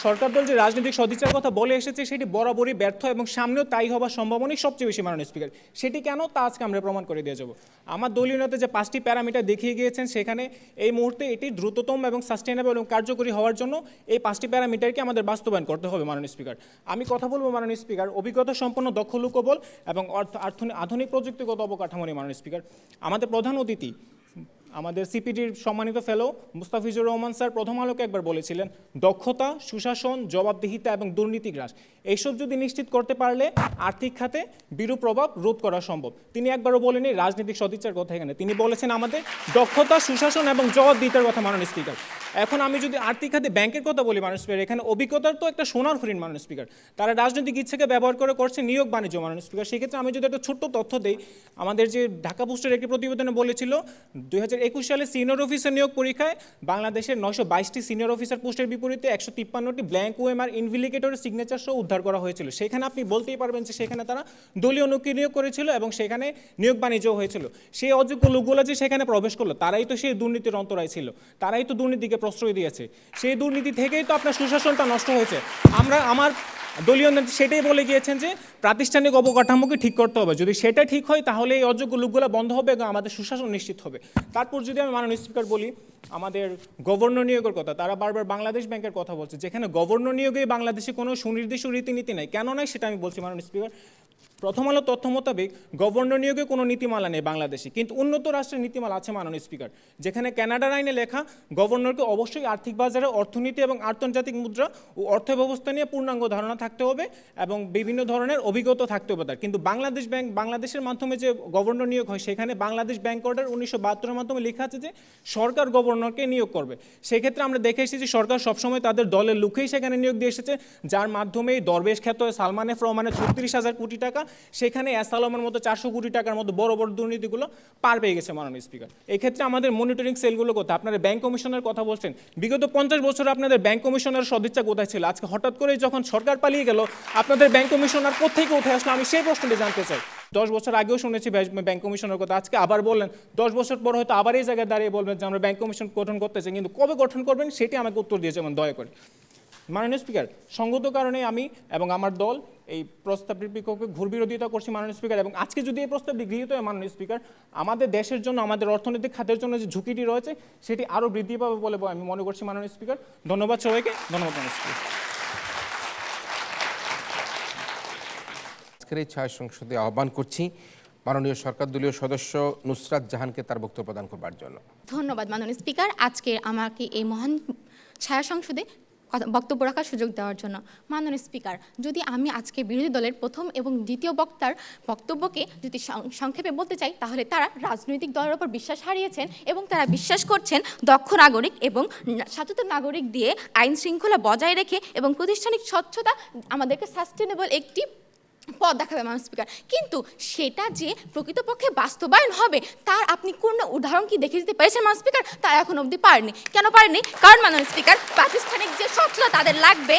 [SPEAKER 5] সরকার দল যে রাজনৈতিক সদিচ্ছার কথা বলে এসেছে সেটি বরাবরই ব্যর্থ এবং সামনেও তাই হওয়ার সম্ভাবনাই সবচেয়ে বেশি। মাননীয় স্পিকার, সেটি কেন তা আজকে আমরা প্রমাণ করে দিয়ে যাব। আমার দলীয় নেতা যে 5টি প্যারামিটার দেখিয়ে গিয়েছেন সেখানে এই মুহূর্তে এটি দ্রুততম এবং সাস্টেনেবল এবং কার্যকরী হওয়ার জন্য এই 5টি প্যারামিটারকে আমাদের বাস্তবায়ন করতে হবে। মাননীয় স্পিকার, আমি কথা বলবো মাননীয় স্পিকার অভিজ্ঞতা সম্পন্ন দক্ষ লোকবল এবং আধুনিক প্রযুক্তিগত অবকাঠামো নিয়ে। মাননীয় স্পিকার, আমাদের প্রধান অতিথি আমাদের সিপিডির সম্মানিত ফেলো মুস্তাফিজুর রহমান স্যার প্রথম আলোকে একবার বলেছিলেন, দক্ষতা, সুশাসন, জবাবদিহিতা এবং দুর্নীতি হ্রাস এইসব যদি নিশ্চিত করতে পারলে আর্থিক খাতে বিরূপ প্রভাব রোধ করা সম্ভব। তিনি একবারও বলেনি রাজনৈতিক সদিচ্ছার কথা এখানে, তিনি বলেছেন আমাদের দক্ষতা, সুশাসন এবং জবাবদিহিতার কথা। মাননীয় স্পিকার, এখন আমি যদি আর্থিক খাতে ব্যাংকের কথা বলি মাননীয় স্পিকার, এখানে অভিজ্ঞতার তো একটা সোনার হরিণ। মাননীয় স্পিকার, তারা রাজনৈতিক ইচ্ছাকে ব্যবহার করে করছে নিয়োগ বাণিজ্য। মাননীয় স্পিকার, সেক্ষেত্রে আমি যদি একটা ছোট্ট তথ্য দিই, আমাদের যে ঢাকা পোস্টের একটি প্রতিবেদনে বলেছিল 2021 সালে সিনিয়র অফিসার নিয়োগ পরীক্ষায় বাংলাদেশের 922টি সিনিয়র অফিসার পোস্টের বিপরীতে 153টি ব্ল্যাঙ্ক ওএমআর ইনভিলিগেটরের সিগনেচার সহ উদ্ধার করা হয়েছিল। সেখানে আপনি বলতেই পারবেন যে সেখানে তারা দলীয় লোককে নিয়োগ করেছিল এবং সেখানে নিয়োগ বাণিজ্য হয়েছিল। সেই অযোগ্য লোকগুলো যে সেখানে প্রবেশ করলো তারাই তো সেই দুর্নীতির অন্তরায় ছিল, তারাই তো দুর্নীতিকে প্রশ্রয় দিয়েছে। সেই দুর্নীতি থেকেই তো আপনার সুশাসনটা নষ্ট হয়েছে। আমার দলীয় নেতা সেটাই বলে গিয়েছেন যে প্রাতিষ্ঠানিক অবকাঠামোকে ঠিক করতে হবে, যদি সেটা ঠিক হয় তাহলে এই অযোগ্য লোকগুলো বন্ধ হবে এবং আমাদের সুশাসন নিশ্চিত হবে। তারপর যদি আমি মাননীয় স্পিকার বলি আমাদের গভর্নর নিয়োগের কথা, তারা বারবার বাংলাদেশ ব্যাংকের কথা বলছে, যেখানে গভর্নর নিয়োগে বাংলাদেশে কোনো সুনির্দিষ্ট রীতিনীতি নাই। কেন নাই সেটা আমি বলছি মাননীয় স্পিকার। প্রথম আলো তথ্য মোতাবেক গভর্নর নিয়োগে কোনো নীতিমালা নেই বাংলাদেশে, কিন্তু উন্নত রাষ্ট্রের নীতিমালা আছে মাননীয় স্পিকার, যেখানে কানাডার আইনে লেখা গভর্নরকে অবশ্যই আর্থিক বাজারে অর্থনীতি এবং আন্তর্জাতিক মুদ্রা ও অর্থ ব্যবস্থা নিয়ে পূর্ণাঙ্গ ধারণা থাকতে হবে এবং বিভিন্ন ধরনের অভিজ্ঞতা থাকতে হবে তার। কিন্তু বাংলাদেশ ব্যাংক, বাংলাদেশের মাধ্যমে যে গভর্নর নিয়োগ হয় সেখানে বাংলাদেশ ব্যাংক অর্ডার 1972-এর মাধ্যমে লেখা আছে যে সরকার গভর্নরকে নিয়োগ করবে। সেক্ষেত্রে আমরা দেখে এসেছি সরকার সবসময় তাদের দলের লোকেই সেখানে নিয়োগ দিয়ে এসেছে, যার মাধ্যমে দরবেশ খ্যাত সালমান এফ রহমানের 36,000 কোটি টাকা, সেখানে অ্যাসালমের মতো 400 কোটি টাকার মতো বড় বড় দুর্নীতিগুলো পার পেয়ে গেছে মাননীয় স্পিকার। এই ক্ষেত্রে আমাদের মনিটরিং সেলগুলো কোথায়? আপনারা ব্যাংক কমিশনের কথা বলছেন, বিগত 50 বছর আপনাদের ব্যাংক কমিশনের সদিচ্ছা কোথায় ছিল? আজকে হঠাৎ করে যখন সরকার পালিয়ে গেল আপনাদের ব্যাংক কমিশনার কোথেকে উঠে আসলো? আমি সেই প্রশ্নটি জানতে চাই। 10 বছর আগেও শুনেছি ব্যাংক কমিশনের কথা, আজকে আবার বললেন, 10 বছর পর হয়তো আবার এই জায়গায় দাঁড়িয়ে বলবেন যে আমরা ব্যাংক কমিশন গঠন করতে চাই, কিন্তু কবে গঠন করবেন সেটি আমাকে উত্তর দিয়ে যেমন দয়া করে। মাননীয় স্পিকার, সঙ্গত কারণে আমি এবং আমার দল এই প্রস্তাবটির বিপক্ষে ঘোর বিরোধিতা করছি মাননীয় স্পিকার, এবং আজকে যদি এই প্রস্তাবটি গৃহীত হয় মাননীয় স্পিকার, আমাদের দেশের জন্য, আমাদের অর্থনৈতিক খাতের জন্য যে ঝুঁকিটি রয়েছে সেটি আরও বৃদ্ধি পাবে বলে আমি মনে করছি মাননীয় স্পিকার। ধন্যবাদ সবাইকে। ধন্যবাদ মাননীয় স্পিকার।
[SPEAKER 1] আজকের এই ছায়া সংসদে আহ্বান করছি মাননীয় সরকার দলীয় সদস্য নুসরাত জাহানকে তার বক্তব্য প্রদান করবার জন্য।
[SPEAKER 6] ধন্যবাদ মাননীয় স্পিকার, আজকে আমাকে এই মহান ছায়া সংসদে বক্তব্য রাখার সুযোগ দেওয়ার জন্য। মাননীয় স্পিকার, যদি আমি আজকে বিরোধী দলের প্রথম এবং দ্বিতীয় বক্তার বক্তব্যকে যদি সংক্ষেপে বলতে চাই, তাহলে তারা রাজনৈতিক দলের ওপর বিশ্বাস হারিয়েছেন এবং তারা বিশ্বাস করছেন দক্ষ নাগরিক এবং সচেতন নাগরিক দিয়ে আইন শৃঙ্খলা বজায় রেখে এবং প্রাতিষ্ঠানিক স্বচ্ছতা আমাদেরকে সাস্টেনেবল একটি পথ দেখাবে মাননীয় স্পিকার। কিন্তু সেটা যে প্রকৃতপক্ষে বাস্তবায়ন হবে তার আপনি কোনো উদাহরণ কি দেখে দিতে পেরেছেন মাননীয় স্পিকার? তারা এখন অবধি পারেনি। কেন পারেনি? কারণ মাননীয় স্পিকার, প্রাতিষ্ঠানিক যে স্বচ্ছতা তাদের লাগবে,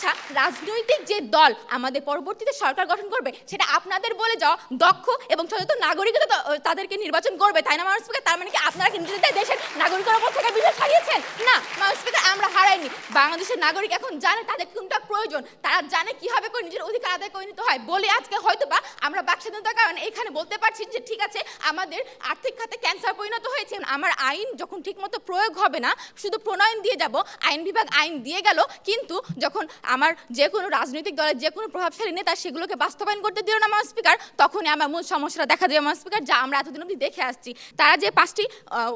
[SPEAKER 6] আচ্ছা, রাজনৈতিক যে দল আমাদের পরবর্তীতে সরকার গঠন করবে সেটা আপনাদের বলে যাওয়া দক্ষ এবং সচেতন নাগরিকতা তাদেরকে নির্বাচন করবে, তাই না মাননীয় স্পিকার? তার মানে কি আপনারা কি নিজেদের দেশের নাগরিকের উপর থেকে বিজয় হারিয়েছেন? না মাননীয় স্পিকার, আমরা হারাইনি। বাংলাদেশের নাগরিক এখন জানে তাদের কোনটা প্রয়োজন, তারা জানে কিভাবে করে নিজের অধিকার আদায় করে নিতে হয় বলে আজকে হয়তোবা আমরা বাক স্বাধীনতার কারণে এখানে বলতে পারছি যে ঠিক আছে আমাদের আর্থিক খাতে ক্যান্সার পরিণত হয়েছে। আমার আইন যখন ঠিকমতো প্রয়োগ হবে না, শুধু প্রণয়ন দিয়ে যাব, আইন বিভাগ আইন দিয়ে গেল, কিন্তু যখন আমার যে কোনো রাজনৈতিক দলের যে কোনো প্রভাবশালী নেতা সেগুলোকে বাস্তবায়ন করতে দিল না মাননীয় স্পিকার, তখনই আমার মূল সমস্যাটা দেখা দেবে মাননীয় স্পিকার, যা আমরা এতদিন অবধি দেখে আসছি। তারা যে 5টি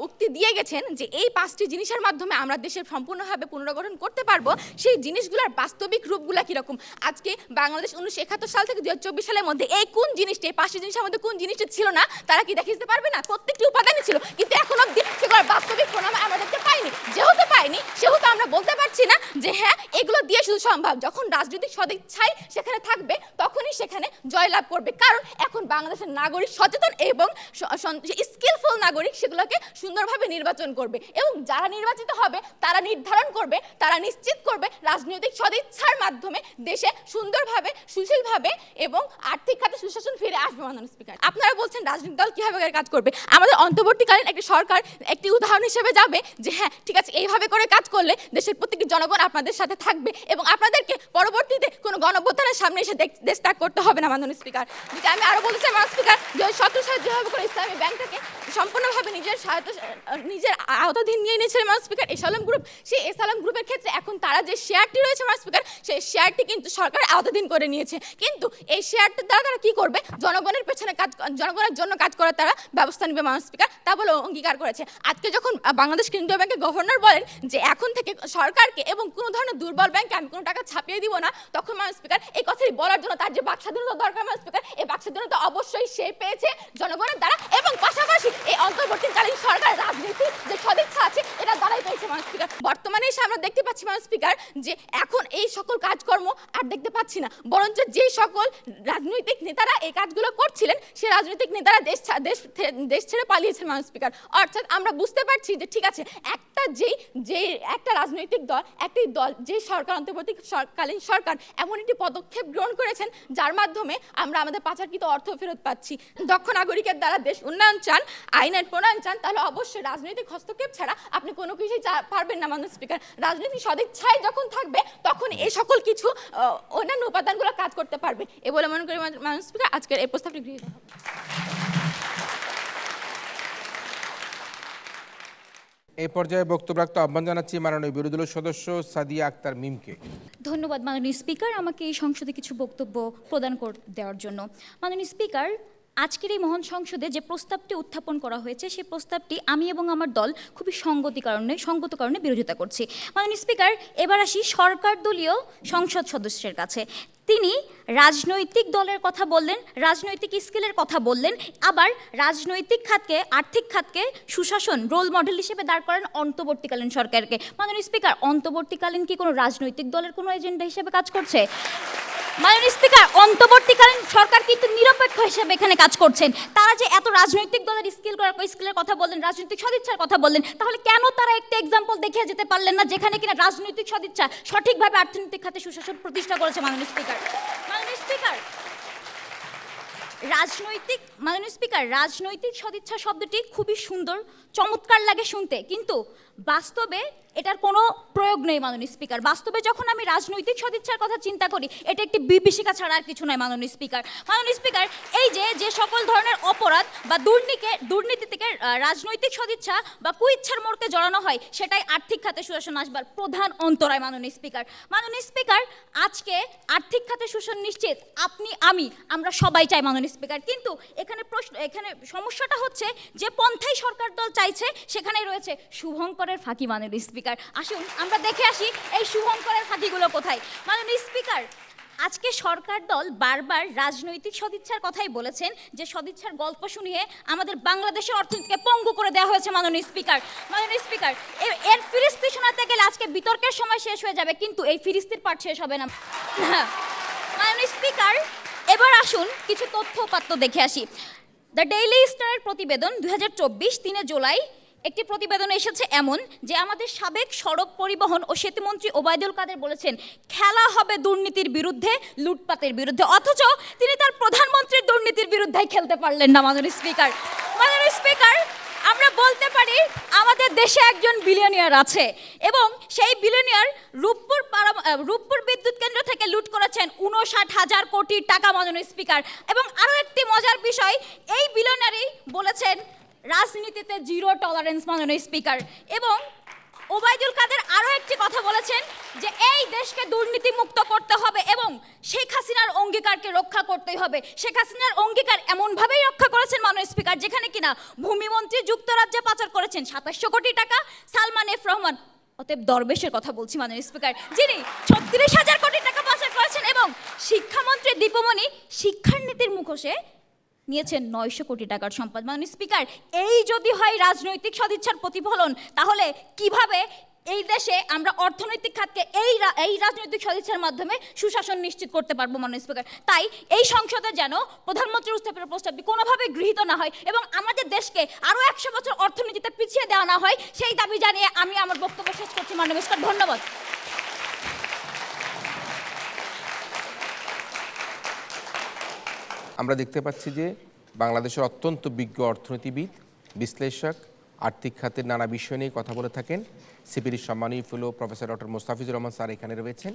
[SPEAKER 6] উক্তি দিয়ে গেছেন যে এই 5টি জিনিসের মাধ্যমে আমরা দেশের সম্পূর্ণভাবে পুনর্গঠন করতে পারবো, সেই জিনিসগুলোর বাস্তবিক রূপগুলো কীরকম? আজকে বাংলাদেশ 1971 সাল থেকে 2024 সালের মধ্যে এই কোন জিনিসটি, এই 5টি জিনিসের মধ্যে কোন জিনিসটি ছিল না তারা কি দেখিয়ে দিতে পারবে না? প্রত্যেকটি উপাদানই ছিল, কিন্তু এখন অবধি সেগুলোর বাস্তবিক প্রমাণ আমরা দেখতে পাইনি। যেহেতু পাইনি সেহেতু আমরা বলতে পারছি না যে হ্যাঁ এগুলো দিয়ে শুধু সম্ভব। যখন রাজনৈতিক সদিচ্ছাই সেখানে থাকবে তখনই সেখানে জয়লাভ করবে, কারণ এখন বাংলাদেশের নাগরিক সচেতন এবং স্কিলফুল নাগরিক সেগুলোকে সুন্দরভাবে নির্বাচন করবে, এবং যারা নির্বাচিত হবে তারা নির্ধারণ করবে, তারা নিশ্চিত করবে রাজনৈতিক সদিচ্ছার মাধ্যমে দেশে সুন্দরভাবে সুশীলভাবে এবং আর্থিক খাতে সুশাসন ফিরে আসবে। মাননীয় স্পিকার, আপনারা বলছেন রাজনৈতিক দল কিভাবে করে কাজ করবে, আমাদের অন্তর্বর্তীকালীন একটি সরকার একটি উদাহরণ হিসেবে যাবে যে হ্যাঁ ঠিক আছে এইভাবে করে কাজ করলে দেশের প্রত্যেকটি জনগণ আপনাদের সাথে থাকবে এবং আপনাদেরকে পরবর্তীতে কোনো গণঅভ্যুত্থানের সামনে এসে দেশ ত্যাগ করতে হবে না। মাননীয় স্পিকার, যেটা আমি আরো বলতে চাই মাননীয় স্পিকার, 2017 সালে যেভাবে করে ইসলামী ব্যাংকটাকে সম্পূর্ণভাবে নিজের আওতাধীন নিয়ে নিয়েছিলেন মাননীয় স্পিকার এসালাম গ্রুপ, সেই এসালাম গ্রুপের ক্ষেত্রে এখন তারা যে শেয়ারটি রয়েছে মাননীয় স্পিকার, সেই শেয়ারটি কিন্তু সরকার আওতাধীন করে নিয়েছে, কিন্তু এই শেয়ারটার দ্বারা তারা কি করবে? জনগণের পেছনে কাজ, জনগণের জন্য কাজ করার তারা ব্যবস্থা নেবে মাননীয় স্পিকার, তা বলে অঙ্গীকার করেছে। আজকে যখন বাংলাদেশ কেন্দ্রীয় ব্যাংকের গভর্নর বলেন যে এখন থেকে সরকারকে এবং কোনো ধরনের দুর্বল ব্যাংকে আমি কোনো টাকা ছাপিয়ে দিব না, তখন মাননীয় স্পিকার এই কথাই বলার জন্য তার যে বাক স্বাধীনতা দরকার মাননীয় স্পিকার, এই বাক স্বাধীনতা অবশ্যই সে পেয়েছে জনগণের দ্বারা, এবং পাশাপাশি এই অন্তর্বর্তীকালীন সরকার রাজনীতির যে সদিচ্ছা আছে এটা দ্বারাই পেয়েছে মাননীয় স্পিকার। বর্তমানে এসে আমরা দেখতে পাচ্ছি মাননীয় স্পিকার যে এখন এই সকল কাজকর্ম আর দেখতে পাচ্ছি না, বরঞ্চ যে সকল রাজনৈতিক নেতারা এই কাজগুলো করছিলেন সেই রাজনৈতিক নেতারা দেশ ছেড়ে পালিয়েছেন মাননীয় স্পিকার। অর্থাৎ আমরা বুঝতে পারছি যে ঠিক আছে একটা রাজনৈতিক দল, একটি দল, যে সরকার অন্তর্বর্তীকালীন সরকার এমন একটি পদক্ষেপ গ্রহণ করেছেন যার মাধ্যমে আমরা আমাদের পাচারকৃত অর্থ ফেরত পাচ্ছি। দক্ষ নাগরিকের দ্বারা দেশ উন্নয়ন চান, আইনের প্রণয়ন চান, তাহলে অবশ্যই রাজনৈতিক হস্তক্ষেপ ছাড়া আপনি কোনো কিছুই পারবেন না মাননীয় স্পিকার। রাজনৈতিক সদিচ্ছায় যখন থাকবে তখন এই সকল কিছু অন্যান্য উপাদানগুলো কাজ করতে পারবে, এ বলে মনে করি মাননীয় স্পিকার আজকের এই প্রস্তাবটি গৃহীত হবে।
[SPEAKER 1] এই পর্যায়ে বক্তব্য রাখতে আহ্বান জানাচ্ছি মাননীয় বিরোধী দলীয় সদস্য সাদিয়া আক্তার মিমকে।
[SPEAKER 7] ধন্যবাদ মাননীয় স্পিকার আমাকে এই সংসদে কিছু বক্তব্য প্রদান দেওয়ার জন্য। মাননীয় স্পিকার, আজকের এই মহান সংসদে যে প্রস্তাবটি উত্থাপন করা হয়েছে সেই প্রস্তাবটি আমি এবং আমার দল খুবই সঙ্গত কারণে বিরোধিতা করছি। মাননীয় স্পিকার, এবার আসি সরকার দলীয় সংসদ সদস্যের কাছে। তিনি রাজনৈতিক দলের কথা বললেন, রাজনৈতিক স্কিলের কথা বললেন, আবার রাজনৈতিক খাতকে, আর্থিক খাতকে সুশাসন রোল মডেল হিসেবে দাঁড় করেন অন্তর্বর্তীকালীন সরকারকে। মাননীয় স্পিকার, অন্তর্বর্তীকালীন কি কোনো রাজনৈতিক দলের কোনো এজেন্ডা হিসেবে কাজ করছে? মাননীয় স্পিকার, অন্তর্বর্তীকালীন সরকার কিন্তু নিরপেক্ষ হিসেবে এখানে কাজ করছেন। তারা যে এত রাজনৈতিক দলের স্কিলের কথা বললেন, রাজনৈতিক সদিচ্ছার কথা বললেন, তাহলে কেন তারা একটা এক্সাম্পল দেখিয়ে যেতে পারলেন না যেখানে কিনা রাজনৈতিক সদিচ্ছা সঠিকভাবে অর্থনৈতিক খাতে সুশাসন প্রতিষ্ঠা করেছে? মাননীয় স্পিকার, রাজনৈতিক সদিচ্ছা শব্দটি খুবই সুন্দর, চমৎকার লাগে শুনতে, কিন্তু বাস্তবে এটার কোনো প্রয়োগ নেই। মাননীয় স্পিকার, বাস্তবে যখন আমি রাজনৈতিক সদিচ্ছার কথা চিন্তা করি এটা একটি বিভীষিকা ছাড়া আর কিছু নয়। মাননীয় স্পিকার, এই যে সকল ধরনের অপরাধ বা দুর্নীতি থেকে রাজনৈতিক সদিচ্ছা বা কুইচ্ছার মোড়কে জড়ানো হয় সেটাই আর্থিক খাতে সুশাসন আসবার প্রধান অন্তরায়। মাননীয় স্পিকার, আজকে আর্থিক খাতে সুশাসন নিশ্চিত আপনি, আমরা সবাই চাই মাননীয় স্পিকার, কিন্তু এখানে সমস্যাটা হচ্ছে যে পন্থাই সরকার দল চাইছে সেখানেই রয়েছে শুভঙ্করের ফাঁকি। মাননীয় স্পিকার, আসুন আমরা দেখে আসি এই শুভঙ্করের ফাঁকিগুলো কোথায়। মাননীয় স্পিকার, আজকে সরকার দল বারবার রাজনৈতিক সদিচ্ছার কথাই বলেছেন, যে সদিচ্ছার গল্প শুনিয়ে আমাদের বাংলাদেশের অর্থনীতিকে পঙ্গু করে দেওয়া হয়েছে। মাননীয় স্পিকার, এর ফিরিস্তি শোনাতে গেলে আজকে বিতর্কের সময় শেষ হয়ে যাবে, কিন্তু এই ফিরিস্তির পাঠ শেষ হবে না। মাননীয় স্পিকার, এবার আসুন কিছু তথ্য উপাত্ত দেখে আসি। দ্য ডেইলি স্টারের প্রতিবেদন 2024 3 জুলাই একটি প্রতিবেদন এসেছে এমন যে আমাদের সাবেক সড়ক পরিবহন ও সেতুমন্ত্রী ওবায়দুল কাদের বলেছেন খেলা হবে দুর্নীতির বিরুদ্ধে, লুটপাটের বিরুদ্ধে, অথচ তিনি তার প্রধানমন্ত্রীর দুর্নীতির বিরুদ্ধে খেলতে পারলেন না। মাননীয় স্পিকার, মাননীয় স্পিকার, আমরা বলতে পারি আমাদের দেশে একজন বিলিয়নিয়ার আছে এবং সেই বিলিয়নিয়ার রূপপুর বিদ্যুৎ কেন্দ্র থেকে লুট করেছেন 59,000 কোটি টাকা। মাননীয় স্পিকার, এবং আরও একটি মজার বিষয়, এই বিলিয়নিয়ারই বলেছেন রাজনীতিতে জিরো টলারেন্স। মাননীয় স্পিকার, এবং ওবায়দুল কাদের আরও একটি কথা বলেছেন যে এই দেশকে দুর্নীতি মুক্ত করতে হবে এবং শেখ হাসিনার অঙ্গীকারকে রক্ষা করতেই হবে। শেখ হাসিনার অঙ্গীকার এমনভাবেই রক্ষা করেছেন মাননীয় স্পিকার, যেখানে কিনা ভূমিমন্ত্রী যুক্তরাজ্যে পাচার করেছেন 2700 কোটি টাকা, সালমান এফ রহমান, অতএব দরবেশের কথা বলছি মাননীয় স্পিকার, যিনি 36,000 কোটি টাকা পাচার করেছেন, এবং শিক্ষামন্ত্রী দীপমণি শিক্ষার নীতির মুখোশে নিয়েছেন 900 কোটি টাকার সম্পদ। মাননীয় স্পিকার, এই যদি হয় রাজনৈতিক সদিচ্ছার প্রতিফলন, তাহলে কিভাবে এই দেশে আমরা অর্থনৈতিক খাতকে এই রাজনৈতিক সদিচ্ছার মাধ্যমে সুশাসন নিশ্চিত করতে পারবো। মাননীয় স্পিকার, তাই এই সংসদে যেন প্রধানমন্ত্রীর উত্থাপনের প্রস্তাবটি কোনোভাবে গৃহীত না হয় এবং আমাদের দেশকে আরও 100 বছর অর্থনীতিতে পিছিয়ে দেওয়া না হয়, সেই দাবি জানিয়ে আমি আমার বক্তব্য শেষ করছি। মাননীয় স্পিকার, ধন্যবাদ।
[SPEAKER 1] আমরা দেখতে পাচ্ছি যে বাংলাদেশের অত্যন্ত বিজ্ঞ অর্থনীতিবিদ, বিশ্লেষক, আর্থিক খাতের নানা বিষয় নিয়ে কথা বলে থাকেন সিপিডির সম্মানীয় fellow professor doctor Mostafizur Rahman sir এখানে রয়েছেন।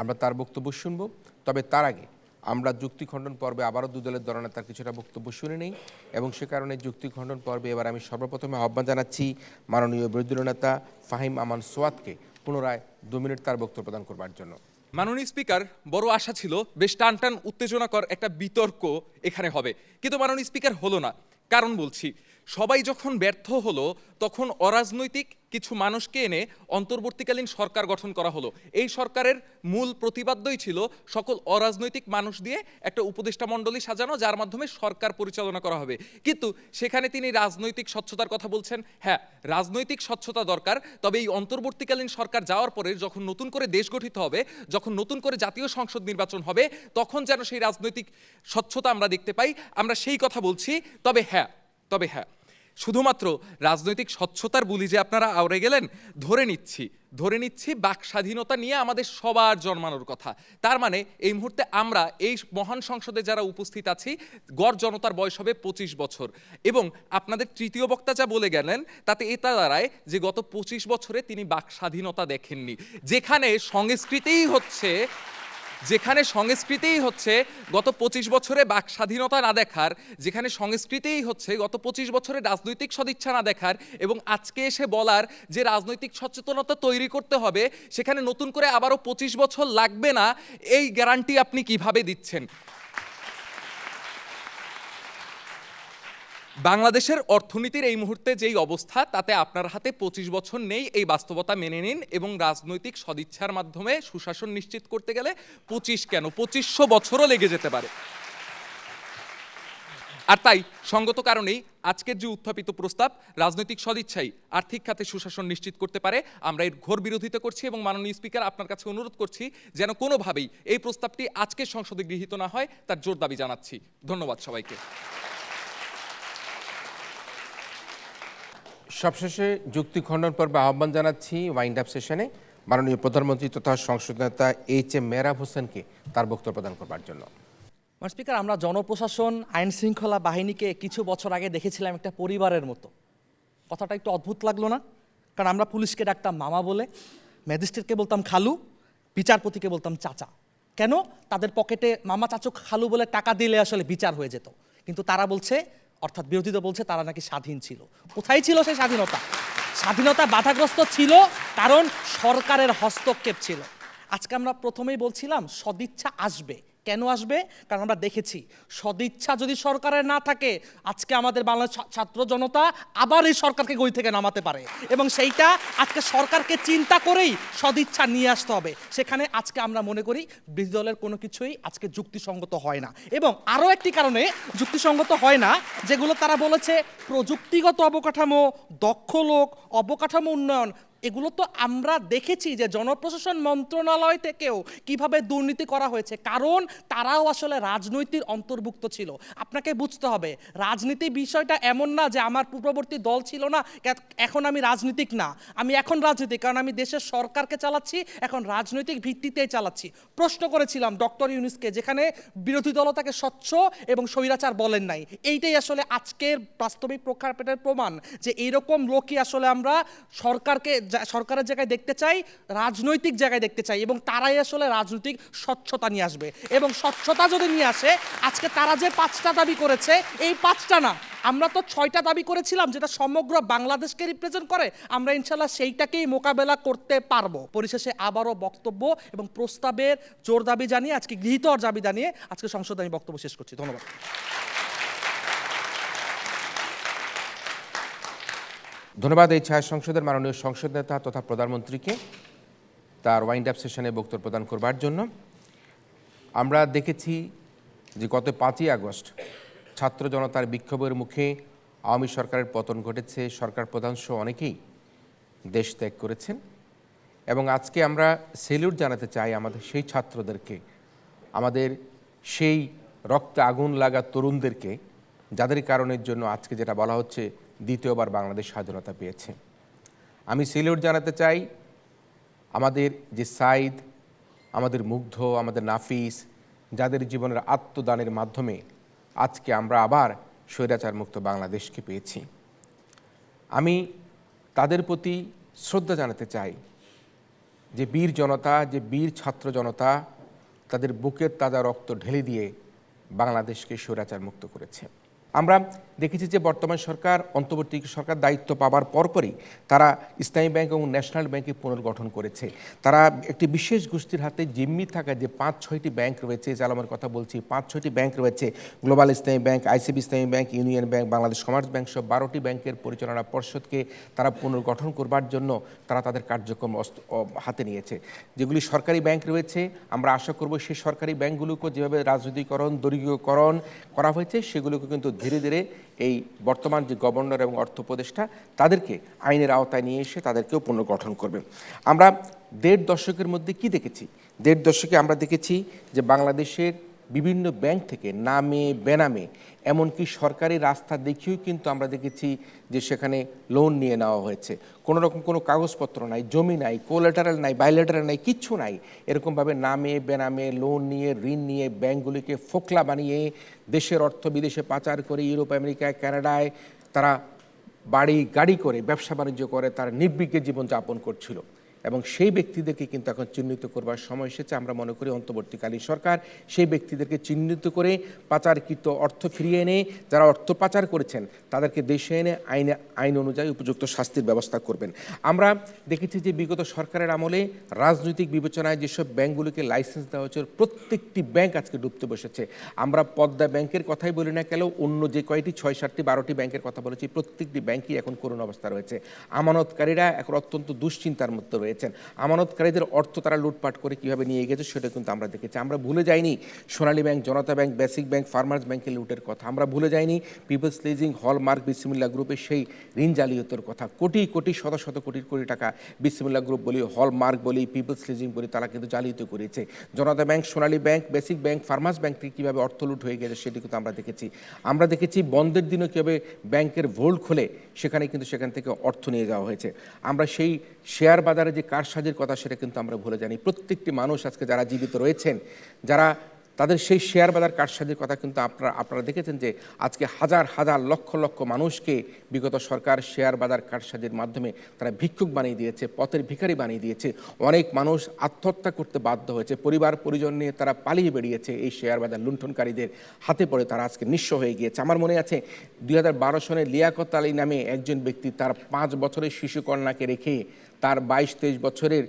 [SPEAKER 1] আমরা তার বক্তব্য শুনব, তবে তার আগে আমরা যুক্তি খণ্ডন পর্বে আবারও দুদলের দলনেতার কিছুটা বক্তব্য শুনে নেই এবং সে কারণে যুক্তি খণ্ডন পর্বে এবার আমি সর্বপ্রথমে আহ্বান জানাচ্ছি মাননীয় বিরোধী দলনেতা ফাহিম আমান সোয়াদকে পুনরায় 2 মিনিট তার বক্তব্য প্রদান করবার জন্য।
[SPEAKER 3] মাননীয় স্পিকার, বড় আশা ছিল বেশ টান উত্তেজনাকর একটা বিতর্ক এখানে হবে, কিন্তু মাননীয় স্পিকার হলো না। কারণ বলছি, সবাই যখন ব্যর্থ হলো তখন অরাজনৈতিক কিছু মানুষকে এনে অন্তর্বর্তীকালীন সরকার গঠন করা হলো। এই সরকারের মূল প্রতিপাদ্যই ছিল সকল অরাজনৈতিক মানুষ দিয়ে একটা উপদেষ্টা মণ্ডলী সাজানো, যার মাধ্যমে সরকার পরিচালনা করা হবে। কিন্তু সেখানে তিনি রাজনৈতিক স্বচ্ছতার কথা বলছেন। হ্যাঁ, রাজনৈতিক স্বচ্ছতা দরকার, তবে এই অন্তর্বর্তীকালীন সরকার যাওয়ার পরে যখন নতুন করে দেশ গঠিত হবে, যখন নতুন করে জাতীয় সংসদ নির্বাচন হবে, তখন যেন সেই রাজনৈতিক স্বচ্ছতা আমরা দেখতে পাই, আমরা সেই কথা বলছি। তবে হ্যাঁ, শুধুমাত্র রাজনৈতিক স্বচ্ছতার বুলি যে আপনারা আওড়ে গেলেন, ধরে নিচ্ছি বাক স্বাধীনতা নিয়ে আমাদের সবার জন্মানোর কথা। তার মানে এই মুহূর্তে আমরা এই মহান সংসদে যারা উপস্থিত আছি, গড় জনতার বয়স হবে 25 বছর, এবং আপনাদের তৃতীয় বক্তা যা বলে গেলেন তাতে এটা দাঁড়ায় যে গত 25 বছরে তিনি বাক স্বাধীনতা দেখেননি। যেখানে সংস্কৃতিই হচ্ছে গত 25 বছরে বাক স্বাধীনতা না দেখার, যেখানে সংস্কৃতিই হচ্ছে গত 25 বছরে রাজনৈতিক সদিচ্ছা না দেখার, এবং আজকে এসে বলার যে রাজনৈতিক সচেতনতা তৈরি করতে হবে, সেখানে নতুন করে আবারও 25 বছর লাগবে না, এই গ্যারান্টি আপনি কিভাবে দিচ্ছেন? বাংলাদেশের অর্থনীতির এই মুহূর্তে যেই অবস্থা, তাতে আপনার হাতে 25 বছর নেই, এই বাস্তবতা মেনে নিন, এবং রাজনৈতিক সদিচ্ছার মাধ্যমে সুশাসন নিশ্চিত করতে গেলে 25 কেন 2500 বছরও লেগে যেতে পারে। আর তাই সঙ্গত কারণেই আজকের যে উত্থাপিত প্রস্তাব, রাজনৈতিক সদিচ্ছাই আর্থিক খাতে সুশাসন নিশ্চিত করতে পারে, আমরা এর ঘোর বিরোধিতা করছি এবং মাননীয় স্পিকার আপনার কাছে অনুরোধ করছি যেন কোনোভাবেই এই প্রস্তাবটি আজকের সংসদে গৃহীত না হয়, তার জোর দাবি জানাচ্ছি। ধন্যবাদ সবাইকে।
[SPEAKER 1] সবশেষে যুক্তি খণ্ডন পর্বে আহ্বান জানাচ্ছি ওয়াইন্ড আপ সেশনে মাননীয় প্রধানমন্ত্রী তথা সংসদ নেতা এইচ.এম. মেহরাব হোসেনকে তার বক্তব্য প্রদান করবার জন্য।
[SPEAKER 2] মাননীয় স্পিকার, আমরা জনপ্রশাসন, আইন শৃঙ্খলা বাহিনীকে কিছু বছর আগে দেখেছিলাম একটা পরিবারের মতো। কথাটা একটু অদ্ভুত লাগলো না? কারণ আমরা পুলিশকে ডাকতাম মামা বলে, ম্যাজিস্ট্রেটকে বলতাম খালু, বিচারপতিকে বলতাম চাচা। কেন? তাদের পকেটে মামা চাচু খালু বলে টাকা দিলে আসলে বিচার হয়ে যেত। কিন্তু তারা বলছে, অর্থাৎ বিরোধীরা বলছে, তারা নাকি স্বাধীন ছিল। কোথায় ছিল সেই স্বাধীনতা? স্বাধীনতা বাধাগ্রস্ত ছিল কারণ সরকারের হস্তক্ষেপ ছিল। আজকে আমরা প্রথমেই বলছিলাম সদিচ্ছা আসবে। কেন আসবে? কারণ আমরা দেখেছি সদিচ্ছা যদি সরকারের না থাকে, আজকে আমাদের বাংলাদেশ ছাত্র জনতা আবার এই সরকারকে গদি থেকে নামাতে পারে, এবং সেইটা আজকে সরকারকে চিন্তা করেই সদিচ্ছা নিয়ে আসতে হবে। সেখানে আজকে আমরা মনে করি বিরোধী দলের কোনো কিছুই আজকে যুক্তিসঙ্গত হয় না, এবং আরও একটি কারণে যুক্তিসঙ্গত হয় না, যেগুলো তারা বলেছে প্রযুক্তিগত অবকাঠামো, দক্ষ লোক, অবকাঠামো উন্নয়ন, এগুলো তো আমরা দেখেছি যে জনপ্রশাসন মন্ত্রণালয় থেকেও কিভাবে দুর্নীতি করা হয়েছে, কারণ তারাও আসলে রাজনৈতিক অন্তর্ভুক্ত ছিল। আপনাকে বুঝতে হবে রাজনীতি বিষয়টা এমন না যে আমার পূর্ববর্তী দল ছিল না এখন আমি রাজনীতিক না, আমি এখন রাজনীতিক, কারণ আমি দেশের সরকারকে চালাচ্ছি, এখন রাজনৈতিক ভিত্তিতেই চালাচ্ছি। প্রশ্ন করেছিলাম ডক্টর ইউনূসকে, যেখানে বিরোধী দল তাকে স্বচ্ছ এবং স্বৈরাচার বলেন নাই। এইটাই আসলে আজকের বাস্তবিক প্রেক্ষাপটের প্রমাণ যে এইরকম লোকই আসলে আমরা সরকারের জায়গায় দেখতে চাই, রাজনৈতিক জায়গায় দেখতে চাই, এবং তারাই আসলে রাজনৈতিক স্বচ্ছতা নিয়ে আসবে। এবং স্বচ্ছতা যদি নিয়ে আসে, আজকে তারা যে 5টা দাবি করেছে, এই 5টা না, আমরা তো 6টা দাবি করেছিলাম যেটা সমগ্র বাংলাদেশকে রিপ্রেজেন্ট করে। আমরা ইনশাল্লাহ সেইটাকেই মোকাবেলা করতে পারবো। পরিশেষে আবারও বক্তব্য এবং প্রস্তাবের জোর দাবি জানিয়ে, আজকে গৃহীত দাবি জানিয়ে আজকে সংসদে আমি বক্তব্য শেষ করছি। ধন্যবাদ।
[SPEAKER 1] ধন্যবাদ এই ছায়া সংসদের মাননীয় সংসদ নেতা তথা প্রধানমন্ত্রীকে তার ওয়াইন্ড আপ সেশনে বক্তব্য প্রদান করবার জন্য। আমরা দেখেছি যে গত 5ই আগস্ট ছাত্র জনতার বিক্ষোভের মুখে আওয়ামী সরকারের পতন ঘটেছে, সরকার প্রধান সহ অনেকেই দেশ ত্যাগ করেছেন। এবং আজকে আমরা সেলিউট জানাতে চাই আমাদের সেই ছাত্রদেরকে, আমাদের সেই রক্তে আগুন লাগা তরুণদেরকে, যাদের কারণের জন্য আজকে যেটা বলা হচ্ছে দ্বিতীয়বার বাংলাদেশ স্বাধীনতা পেয়েছে। আমি সেলিউট জানাতে চাই আমাদের যে সাইদ, আমাদের মুগ্ধ, আমাদের নাফিস, যাদের জীবনের আত্মদানের মাধ্যমে আজকে আমরা আবার স্বৈরাচার মুক্ত বাংলাদেশকে পেয়েছি। আমি তাদের প্রতি শ্রদ্ধা জানাতে চাই যে বীর জনতা, যে বীর ছাত্র জনতা তাদের বুকের তাজা রক্ত ঢেলে দিয়ে বাংলাদেশকে স্বৈরাচার মুক্ত করেছে। আমরা দেখেছি যে বর্তমান সরকার, অন্তর্বর্তী সরকার দায়িত্ব পাওয়ার পরপরই তারা ইসলামী ব্যাংক এবং ন্যাশনাল ব্যাংকে পুনর্গঠন করেছে। তারা একটি বিশেষ গোষ্ঠীর হাতে জিম্মি থাকা যে 5-6টি ব্যাংক রয়েছে, জালামের কথা বলছি, 5-6টি ব্যাংক রয়েছে, গ্লোবাল ইসলামী ব্যাংক, আইসিবি ইসলামী bank, union bank, Bangladesh commerce bank সহ 12টি ব্যাংকের পরিচালনা পর্ষদকে তারা পুনর্গঠন করবার জন্য তারা তাদের কার্যক্রম হাতে নিয়েছে। যেগুলি সরকারি ব্যাংক রয়েছে, আমরা আশা করব সেই সরকারি ব্যাংকগুলোকে যেভাবে রাজনৈতিকরণ, দলীয়করণ করা হয়েছে সেগুলোকে কিন্তু ধীরে ধীরে এই বর্তমান যে গভর্নর এবং অর্থ উপদেষ্টা তাদেরকে আইনের আওতায় নিয়ে এসে তাদেরকেও পুনর্গঠন করবে। আমরা 1.5 দশকের মধ্যে কি দেখেছি? 1.5 দশকে আমরা দেখেছি যে বাংলাদেশের বিভিন্ন ব্যাংক থেকে নামে বেনামে, এমনকি সরকারি রাস্তা দেখিয়েও কিন্তু আমরা দেখেছি যে সেখানে লোন নিয়ে নেওয়া হয়েছে। কোনো রকম কোনো কাগজপত্র নাই, জমি নাই, কোল্যাটারাল নাই, বাইলেটারাল নাই, কিচ্ছু নাই। এরকমভাবে নামে বেনামে লোন নিয়ে, ঋণ নিয়ে ব্যাংকগুলিকে ফোকলা বানিয়ে দেশের অর্থ বিদেশে পাচার করে ইউরোপ, আমেরিকা, কানাডায় তারা বাড়ি গাড়ি করে ব্যবসা বাণিজ্য করে তারা নির্বিঘ্নে জীবনযাপন করছিল। এবং সেই ব্যক্তিদেরকে কিন্তু এখন চিহ্নিত করবার সময় এসেছে। আমরা মনে করি অন্তর্বর্তীকালীন সরকার সেই ব্যক্তিদেরকে চিহ্নিত করে পাচারকৃত অর্থ ফিরিয়ে এনে যারা অর্থ পাচার করেছেন তাদেরকে দেশে এনে আইন অনুযায়ী উপযুক্ত শাস্তির ব্যবস্থা করবেন। আমরা দেখেছি যে বিগত সরকারের আমলে রাজনৈতিক বিবেচনায় যেসব ব্যাংকগুলোকে লাইসেন্স দেওয়া হয়েছে প্রত্যেকটি ব্যাংক আজকে ডুবতে বসেছে। আমরা পদ্মা ব্যাংকের কথাই বলি না কেন, অন্য যে কয়টি 6-7টি 12টি ব্যাংকের কথা বলেছি, প্রত্যেকটি ব্যাংকই এখন করুণ অবস্থা রয়েছে। আমানতকারীরা এখন অত্যন্ত দুশ্চিন্তার মধ্যে রয়েছে। আমানতকারীদের অর্থ তারা লুটপাট করে কিভাবে নিয়ে গেছে সেটা কিন্তু আমরা দেখেছি। আমরা ভুলে যাইনি সোনালী ব্যাংক, জনতা ব্যাংক, বেসিক ব্যাংক, ফার্মার্স ব্যাংকের লুটের কথা। আমরা ভুলে যাইনি পিপলস লিজিং, হলমার্ক, বিসমিল্লাহ গ্রুপের সেই ঋণ জালিয়াতির কথা। কোটি কোটি শত শত কোটি টাকা বিসমিল্লাহ গ্রুপ বলি, হলমার্ক বলি, পিপলস লিজিং বলি, তারা কিন্তু জালিয়াতি করেছে। Janata bank, Sonali bank, basic bank, farmers bank থেকে কীভাবে অর্থ লুট হয়ে গেছে সেটি কিন্তু আমরা দেখেছি। আমরা দেখেছি বন্ধের দিনও কীভাবে ব্যাংকের ভোল্ট খুলে সেখান থেকে অর্থ নিয়ে যাওয়া হয়েছে। আমরা সেই শেয়ার বাজারে যে কারসাজির কথা সেটা কিন্তু আমরা ভুলে জানি। প্রত্যেকটি মানুষ আজকে যারা জীবিত রয়েছেন, যারা তাদের সেই শেয়ার বাজার কারসাজির কথা কিন্তু আপনারা দেখেছেন যে আজকে হাজার হাজার লক্ষ লক্ষ মানুষকে বিগত সরকার শেয়ার বাজার কারসাজির মাধ্যমে তারা ভিক্ষুক বানিয়ে দিয়েছে, পথের ভিখারি বানিয়ে দিয়েছে। অনেক মানুষ আত্মহত্যা করতে বাধ্য হয়েছে, পরিবার পরিজন নিয়ে তারা পালিয়ে বেরিয়েছে এই শেয়ার বাজার লুণ্ঠনকারীদের হাতে পড়ে তারা আজকে নিঃস্ব হয়ে গিয়েছে। আমার মনে আছে 2012 সনে লিয়াকত আলী নামে একজন ব্যক্তি তার 5 বছরের শিশুকন্যাকে রেখে তার 22-23 বছরের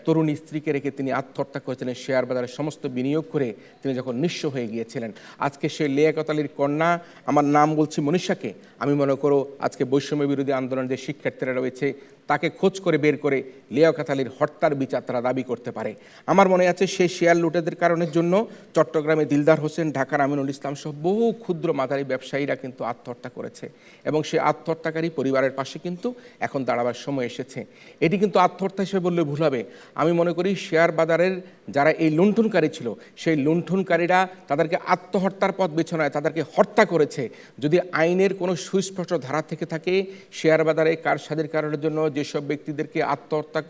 [SPEAKER 1] তরুণী স্ত্রীকে রেখে তিনি আত্মহত্যা করেছিলেন শেয়ার বাজারে সমস্ত বিনিয়োগ করে তিনি যখন নিঃস্ব হয়ে গিয়েছিলেন। আজকে সেই লিয়াকত আলীর কন্যা, আমার নাম বলছি মনীষাকে, আমি মনে করো আজকে বৈষম্য বিরোধী আন্দোলনের যে শিক্ষার্থীরা রয়েছে তাকে খোঁজ করে বের করে লিয়াকত আলীর হত্যার বিচার তারা দাবি করতে পারে। আমার মনে আছে সেই শেয়ার লুটেদের কারণের জন্য চট্টগ্রামে দিলদার হোসেন, ঢাকার আমিনুল ইসলাম সহ বহু ক্ষুদ্র মাঝারি ব্যবসায়ীরা কিন্তু আত্মহত্যা করেছে এবং সেই আত্মহত্যাকারী পরিবারের পাশে কিন্তু এখন দাঁড়াবার সময় এসেছে। এটি কিন্তু আত্মহত্যা হিসেবে বললে ভুল হবে। আমি মনে করি শেয়ার বাজারের যারা এই লুণ্ঠনকারী ছিল, সেই লুণ্ঠনকারীরা তাদেরকে আত্মহত্যার পথ বেছে নয়, তাদেরকে হত্যা করেছে। যদি আইনের কোনো সুস্পষ্ট ধারা থেকে থাকে, শেয়ার বাজারে কারসাজির কারণের জন্য যেসব ব্যক্তিদেরকে আত্মহত্যা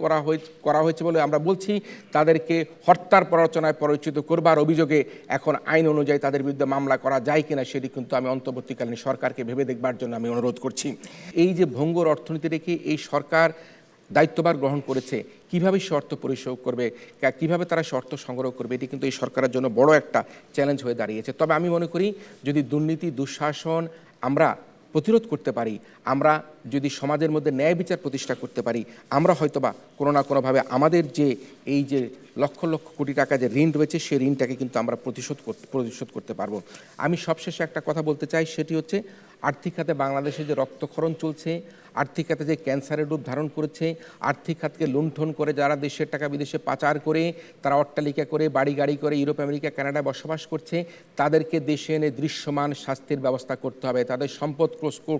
[SPEAKER 1] করা হয়েছে বলে আমরা বলছি, তাদেরকে হত্যার প্ররোচনায় পরিচিত করবার অভিযোগে এখন আইন অনুযায়ী তাদের বিরুদ্ধে মামলা করা যায় কিনা সেটি কিন্তু আমি অন্তর্বর্তীকালীন সরকারকে ভেবে দেখবার জন্য আমি অনুরোধ করছি। এই যে ভঙ্গুর অর্থনীতি রেখে এই সরকার দায়িত্বভার গ্রহণ করেছে, কিভাবে সে অর্থ পরিশোধ করবে, কিভাবে তারা সে অর্থ সংগ্রহ করবে, এটি কিন্তু এই সরকারের জন্য বড় একটা চ্যালেঞ্জ হয়ে দাঁড়িয়েছে। তবে আমি মনে করি যদি দুর্নীতি দুঃশাসন আমরা প্রতিরোধ করতে পারি, আমরা যদি সমাজের মধ্যে ন্যায় বিচার প্রতিষ্ঠা করতে পারি, আমরা হয়তোবা কোনো না কোনোভাবে আমাদের যে এই যে লক্ষ লক্ষ কোটি টাকা যে ঋণ রয়েছে সেই ঋণটাকে কিন্তু আমরা পরিশোধ করতে পারবো। আমি সবশেষে একটা কথা বলতে চাই, সেটি হচ্ছে আর্থিক খাতে বাংলাদেশে যে রক্তক্ষরণ চলছে, আর্থিক খাতে যে ক্যান্সারের রূপ ধারণ করেছে, আর্থিক খাতকে লুণ্ঠন করে যারা দেশের টাকা বিদেশে পাচার করে, তারা অট্টালিকা করে, বাড়ি গাড়ি করে ইউরোপ আমেরিকা কানাডায় বসবাস করছে, তাদেরকে দেশে এনে দৃশ্যমান শাস্তির ব্যবস্থা করতে হবে, তাদের সম্পদ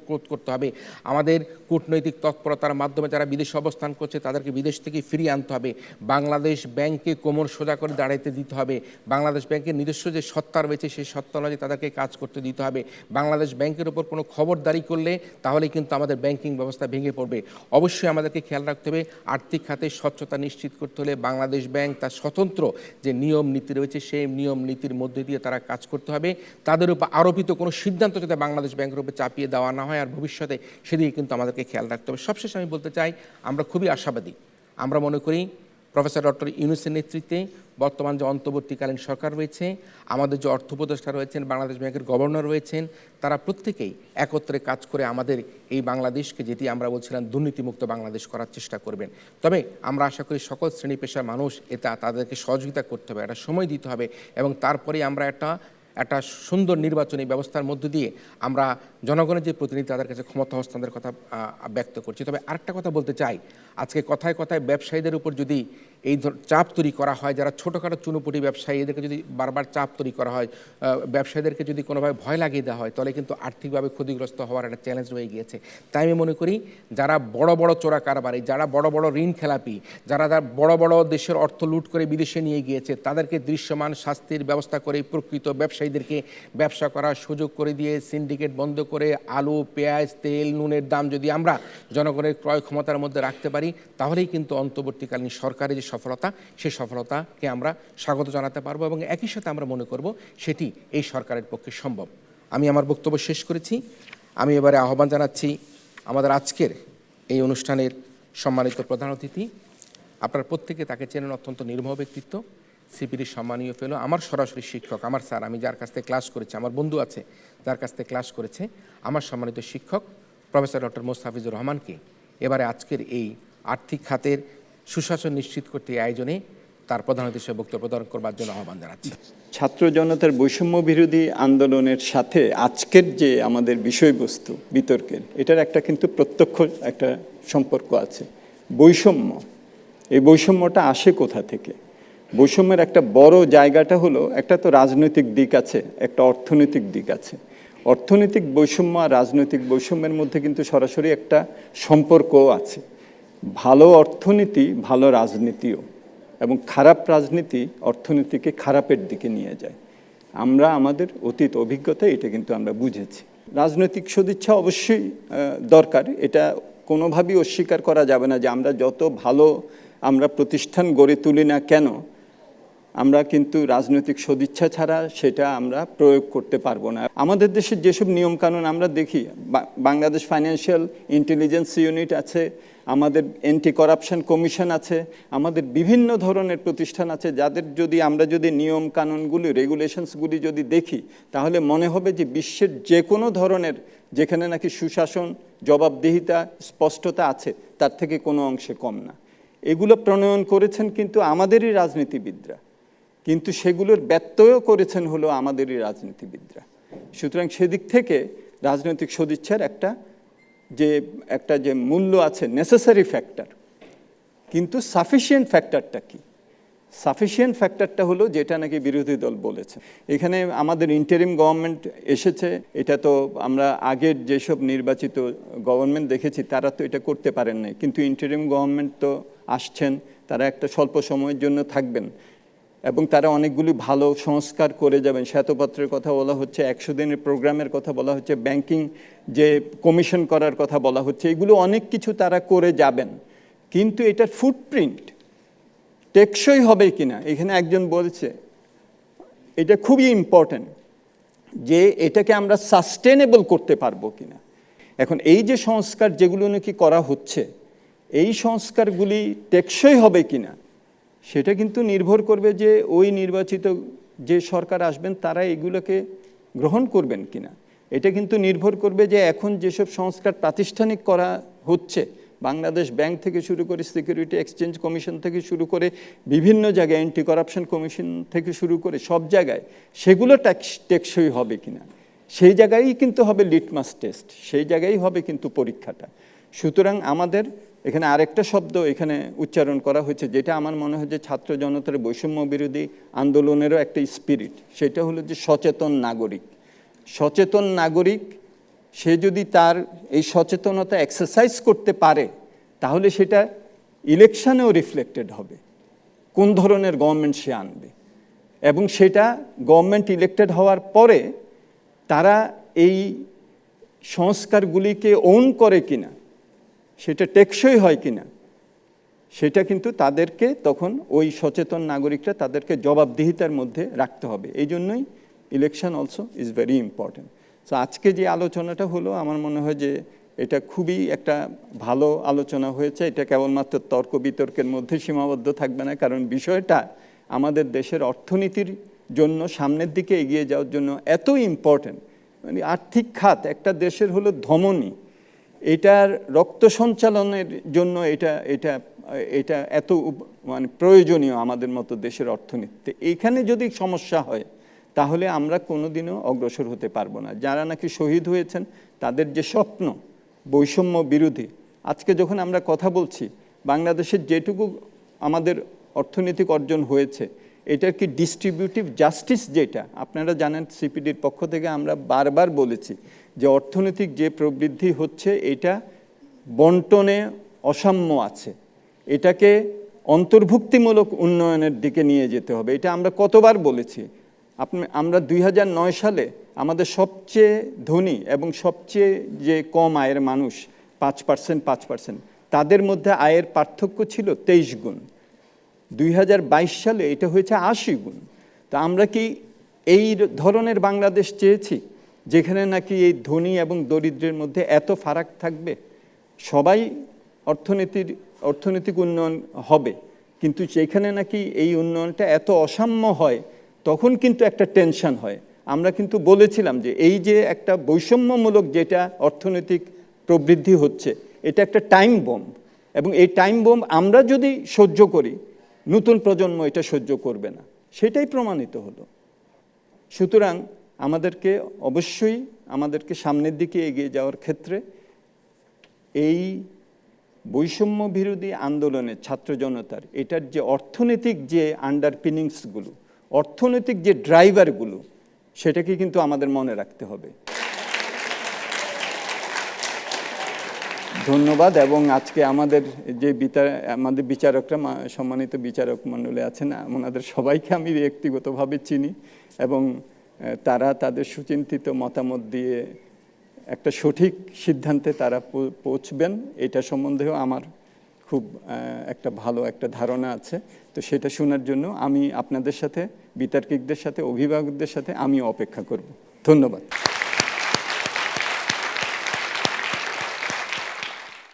[SPEAKER 1] ক্রোধ করতে হবে। আমাদের কূটনৈতিক তৎপরতার মাধ্যমে যারা বিদেশে অবস্থান করছে তাদেরকে বিদেশ থেকে ফিরিয়ে আনতে হবে। বাংলাদেশ ব্যাংককে কোমর সোজা করে দাঁড়াইতে দিতে হবে। বাংলাদেশ ব্যাংকের নিজস্ব যে সত্তা রয়েছে সেই সত্তা অনুযায়ী তাদেরকে কাজ করতে দিতে হবে। বাংলাদেশ ব্যাংকের উপর কোনো খবরদারি করলে তাহলে কিন্তু আমাদের ব্যাংকিং ব্যবস্থা ভেঙে পড়বে। অবশ্যই আমাদেরকে খেয়াল রাখতে হবে, আর্থিক খাতে স্বচ্ছতা নিশ্চিত করতে হলে বাংলাদেশ ব্যাংক তার স্বতন্ত্র যে নিয়ম নীতি রয়েছে সেই নিয়ম নীতির মধ্যে দিয়ে তারা কাজ করতে হবে। তাদের উপর আরোপিত কোনো সিদ্ধান্ত যাতে বাংলাদেশ ব্যাংকের উপর চাপিয়ে দেওয়া না হয় আর ভবিষ্যতে সেদিকে কিন্তু আমাদেরকে খেয়াল রাখতে হবে। সবশেষে আমি বলতে চাই, আমরা খুবই আশাবাদী। আমরা মনে করি প্রফেসর ডক্টর ইউনূসের নেতৃত্বে বর্তমান যে অন্তর্বর্তীকালীন সরকার রয়েছে, আমাদের যে অর্থ উপদেষ্টা রয়েছেন, বাংলাদেশ ব্যাংকের গভর্নর রয়েছেন, তারা প্রত্যেকেই একত্রে কাজ করে আমাদের এই বাংলাদেশকে, যেটি আমরা বলছিলাম দুর্নীতিমুক্ত বাংলাদেশ করার চেষ্টা করবেন। তবে আমরা আশা করি সকল শ্রেণী পেশার মানুষ তাদেরকে সহযোগিতা করতে হবে, একটা সময় দিতে হবে এবং তারপরে আমরা একটা সুন্দর নির্বাচনী ব্যবস্থার মধ্য দিয়ে আমরা জনগণের যে প্রতিনিধি তাদের কাছে ক্ষমতা হস্তান্তরের কথা ব্যক্ত করছি। তবে আরেকটা কথা বলতে চাই, আজকে কথায় কথায় ব্যবসায়ীদের উপর যদি এই চাপ তৈরি করা হয়, যারা ছোটোখাটো চুনোপুটি ব্যবসায়ী, এদেরকে যদি বারবার চাপ তৈরি করা হয়, ব্যবসায়ীদেরকে যদি কোনোভাবে ভয় লাগিয়ে দেওয়া হয়, তাহলে কিন্তু আর্থিকভাবে ক্ষতিগ্রস্ত হওয়ার একটা চ্যালেঞ্জ রয়ে গিয়েছে। তাই আমি মনে করি যারা বড় বড় চোরা কারবারি, যারা বড় বড় ঋণ খেলাপি, যারা বড় বড় দেশের অর্থ লুট করে বিদেশে নিয়ে গিয়েছে, তাদেরকে দৃশ্যমান শাস্তির ব্যবস্থা করে প্রকৃত ব্যবসায়ীদেরকে ব্যবসা করার সুযোগ করে দিয়ে সিন্ডিকেট বন্ধ করে আলু, পেঁয়াজ, তেল, নুনের দাম যদি আমরা জনগণের ক্রয় ক্ষমতার মধ্যে রাখতে পারি, তাহলেই কিন্তু অন্তর্বর্তীকালীন সরকারের যে সফলতা, সেই সফলতাকে আমরা স্বাগত জানাতে পারবো এবং একই সাথে আমরা মনে করব সেটি এই সরকারের পক্ষে সম্ভব। আমি আমার বক্তব্য শেষ করেছি। আমি এবারে আহ্বান জানাচ্ছি আমাদের আজকের এই অনুষ্ঠানের সম্মানিত প্রধান অতিথি, আপনারা প্রত্যেকে তাকে চেনেন, অত্যন্ত নির্মোহ ব্যক্তিত্ব, সিপিডির সম্মানীয় ফেলো, আমার সরাসরি শিক্ষক, আমার স্যার, আমি যার কাছ থেকে ক্লাস করেছি, আমার বন্ধু আছে যার কাছ থেকে ক্লাস করেছে, আমার সম্মানিত শিক্ষক প্রফেসর ডক্টর মোস্তাফিজুর রহমানকে এবারে আজকের এই আর্থিক খাতের সুশাসন নিশ্চিত করতে এই আয়োজনে তার প্রধান অতিথি হিসেবে বক্তব্য প্রদান করবার জন্য আহ্বান জানাচ্ছি।
[SPEAKER 8] ছাত্র জনতার বৈষম্য বিরোধী আন্দোলনের সাথে আজকের যে আমাদের বিষয়বস্তু বিতর্কের, এটার একটা কিন্তু প্রত্যক্ষ একটা সম্পর্ক আছে। বৈষম্য, এই বৈষম্যটা আসে কোথা থেকে? বৈষম্যের একটা বড় জায়গাটা হলো, একটা তো রাজনৈতিক দিক আছে, একটা অর্থনৈতিক দিক আছে। অর্থনৈতিক বৈষম্য আর রাজনৈতিক বৈষম্যের মধ্যে কিন্তু সরাসরি একটা সম্পর্কও আছে। ভালো অর্থনীতি ভালো রাজনীতিও, এবং খারাপ রাজনীতি অর্থনীতিকে খারাপের দিকে নিয়ে যায়। আমরা আমাদের অতীত অভিজ্ঞতা এটা কিন্তু আমরা বুঝেছি। রাজনৈতিক সদিচ্ছা অবশ্যই দরকার, এটা কোনোভাবেই অস্বীকার করা যাবে না যে আমরা যত ভালো আমরা প্রতিষ্ঠান গড়ে তুলি না কেন, আমরা কিন্তু রাজনৈতিক সদিচ্ছা ছাড়া সেটা আমরা প্রয়োগ করতে পারবো না। আমাদের দেশের যেসব নিয়মকানুন আমরা দেখি, বাংলাদেশ ফাইন্যান্সিয়াল ইন্টেলিজেন্স ইউনিট আছে, আমাদের অ্যান্টি করাপশন কমিশন আছে, আমাদের বিভিন্ন ধরনের প্রতিষ্ঠান আছে, যাদের আমরা যদি নিয়ম কানুনগুলি, রেগুলেশনসগুলি যদি দেখি, তাহলে মনে হবে যে বিশ্বের যে কোনো ধরনের, যেখানে নাকি সুশাসন, জবাবদিহিতা, স্পষ্টতা আছে, তার থেকে কোনো অংশে কম না। এগুলো প্রণয়ন করেছেন কিন্তু আমাদেরই রাজনীতিবিদরা, কিন্তু সেগুলোর ব্যত্যয়ও করেছেন হলো আমাদেরই রাজনীতিবিদরা। সুতরাং সেদিক থেকে রাজনৈতিক সদিচ্ছার একটা যে একটা যে মূল্য আছে নেসেসারি ফ্যাক্টর, কিন্তু সাফিসিয়েন্ট ফ্যাক্টরটা কি? সাফিসিয়েন্ট ফ্যাক্টরটা হলো যেটা নাকি বিরোধী দল বলেছে। এখানে আমাদের ইন্টারিম গভর্নমেন্ট এসেছে, এটা তো আমরা আগের যেসব নির্বাচিত গভর্নমেন্ট দেখেছি তারা তো এটা করতে পারেন নাই, কিন্তু ইন্টারিম গভর্নমেন্ট তো আসছেন, তারা একটা স্বল্প সময়ের জন্য থাকবেন এবং তারা অনেকগুলি ভালো সংস্কার করে যাবেন। শ্বেতপত্রের কথা বলা হচ্ছে, 100 দিনের প্রোগ্রামের কথা বলা হচ্ছে, ব্যাংকিং যে কমিশন করার কথা বলা হচ্ছে, এগুলো অনেক কিছু তারা করে যাবেন, কিন্তু এটার ফুটপ্রিন্ট টেকসই হবে কিনা, এখানে একজন বলছে এটা খুবই ইম্পর্ট্যান্ট যে এটাকে আমরা সাস্টেনেবল করতে পারবো কিনা। এখন এই যে সংস্কার যেগুলো নাকি করা হচ্ছে, এই সংস্কারগুলি টেকসই হবে কিনা সেটা কিন্তু নির্ভর করবে যে ওই নির্বাচিত যে সরকার আসবেন তারা এগুলোকে গ্রহণ করবেন কিনা। এটা কিন্তু নির্ভর করবে যে এখন যেসব সংস্কার প্রাতিষ্ঠানিক করা হচ্ছে, বাংলাদেশ ব্যাংক থেকে শুরু করে সিকিউরিটি এক্সচেঞ্জ কমিশন থেকে শুরু করে বিভিন্ন জায়গায় অ্যান্টি করাপশন কমিশন থেকে শুরু করে সব জায়গায়, সেগুলো টেকসই হবে কিনা, সেই জায়গায়ই কিন্তু হবে লিটমাস টেস্ট, সেই জায়গায় হবে কিন্তু পরীক্ষাটা। সুতরাং আমাদের এখানে আরেকটা শব্দ এখানে উচ্চারণ করা হয়েছে, যেটা আমার মনে হয় যে ছাত্র জনতার বৈষম্য বিরোধী আন্দোলনেরও একটা স্পিরিট, সেটা হলো যে সচেতন নাগরিক। সচেতন নাগরিক সে যদি তার এই সচেতনতা এক্সারসাইজ করতে পারে তাহলে সেটা ইলেকশনেও রিফ্লেক্টেড হবে, কোন ধরনের গভর্নমেন্ট সে আনবে, এবং সেটা গভর্নমেন্ট ইলেক্টেড হওয়ার পরে তারা এই সংস্কারগুলিকে ওন করে কিনা, সেটা টেকসই হয় কিনা, সেটা কিন্তু তাদেরকে তখন ওই সচেতন নাগরিকরা তাদেরকে জবাবদিহিতার মধ্যে রাখতে হবে। এই জন্যই election also is very important. So আজকে যে আলোচনাটা হলো আমার মনে হয় যে এটা খুবই একটা ভালো আলোচনা হয়েছে। এটা কেবলমাত্র তর্ক বিতর্কের মধ্যে সীমাবদ্ধ থাকবে না, কারণ বিষয়টা আমাদের দেশের অর্থনীতির জন্য সামনের দিকে এগিয়ে যাওয়ার জন্য এত ইম্পর্ট্যান্ট। মানে আর্থিক খাত একটা দেশের হলো ধমনী, এটার রক্ত সঞ্চালনের জন্য এটা এত মানে প্রয়োজনীয় আমাদের মতো দেশের অর্থনীতিতে। এইখানে যদি সমস্যা হয় তাহলে আমরা কোনোদিনও অগ্রসর হতে পারবো না। যারা নাকি শহীদ হয়েছেন তাদের যে স্বপ্ন বৈষম্য বিরোধী, আজকে যখন আমরা কথা বলছি বাংলাদেশের যেটুকু আমাদের অর্থনৈতিক অর্জন হয়েছে, এটার কি ডিস্ট্রিবিউটিভ জাস্টিস, যেটা আপনারা জানেন সিপিডির পক্ষ থেকে আমরা বারবার বলেছি যে অর্থনৈতিক যে প্রবৃদ্ধি হচ্ছে এটা বন্টনে অসাম্য আছে, এটাকে অন্তর্ভুক্তিমূলক উন্নয়নের দিকে নিয়ে যেতে হবে। এটা আমরা কতবার বলেছি। আমরা 2009 সালে আমাদের সবচেয়ে ধনী এবং সবচেয়ে যে কম আয়ের মানুষ 5%, তাদের মধ্যে আয়ের পার্থক্য ছিল 23 গুণ। 2022 সালে এটা হয়েছে 80 গুণ। তা আমরা কি এই ধরনের বাংলাদেশ চেয়েছি যেখানে নাকি এই ধনী এবং দরিদ্রের মধ্যে এত ফারাক থাকবে? সবাই অর্থনৈতিক উন্নয়ন হবে, কিন্তু যেখানে নাকি এই উন্নয়নটা এত অসাম্য হয় তখন কিন্তু একটা টেনশন হয়। আমরা কিন্তু বলেছিলাম যে এই যে একটা বৈষম্যমূলক যেটা অর্থনৈতিক প্রবৃদ্ধি হচ্ছে, এটা একটা টাইম বোম, এবং এই টাইম বোম আমরা যদি সহ্য করি নতুন প্রজন্ম এটা সহ্য করবে না, সেটাই প্রমাণিত হলো। সুতরাং আমাদেরকে সামনের দিকে এগিয়ে যাওয়ার ক্ষেত্রে এই বৈষম্য বিরোধী আন্দোলনের ছাত্র জনতার এটার যে অর্থনৈতিক যে আন্ডারপিনিংসগুলো, অর্থনৈতিক যে ড্রাইভারগুলো, সেটাকে কিন্তু আমাদের মনে রাখতে হবে। ধন্যবাদ। এবং আজকে আমাদের যে বিচারকরা, সম্মানিত বিচারক মণ্ডলী আছেন, ওনাদের সবাইকে আমি ব্যক্তিগতভাবে চিনি এবং তারা তাদের সুচিন্তিত মতামত দিয়ে একটা সঠিক সিদ্ধান্তে তারা পৌঁছবেন, এটা সম্বন্ধেও আমার খুব একটা ভালো একটা ধারণা আছে। তো সেটা শোনার জন্য আমি আপনাদের সাথে, বিতার্কিকদের সাথে, অভিভাবকদের সাথে আমি অপেক্ষা করব। ধন্যবাদ।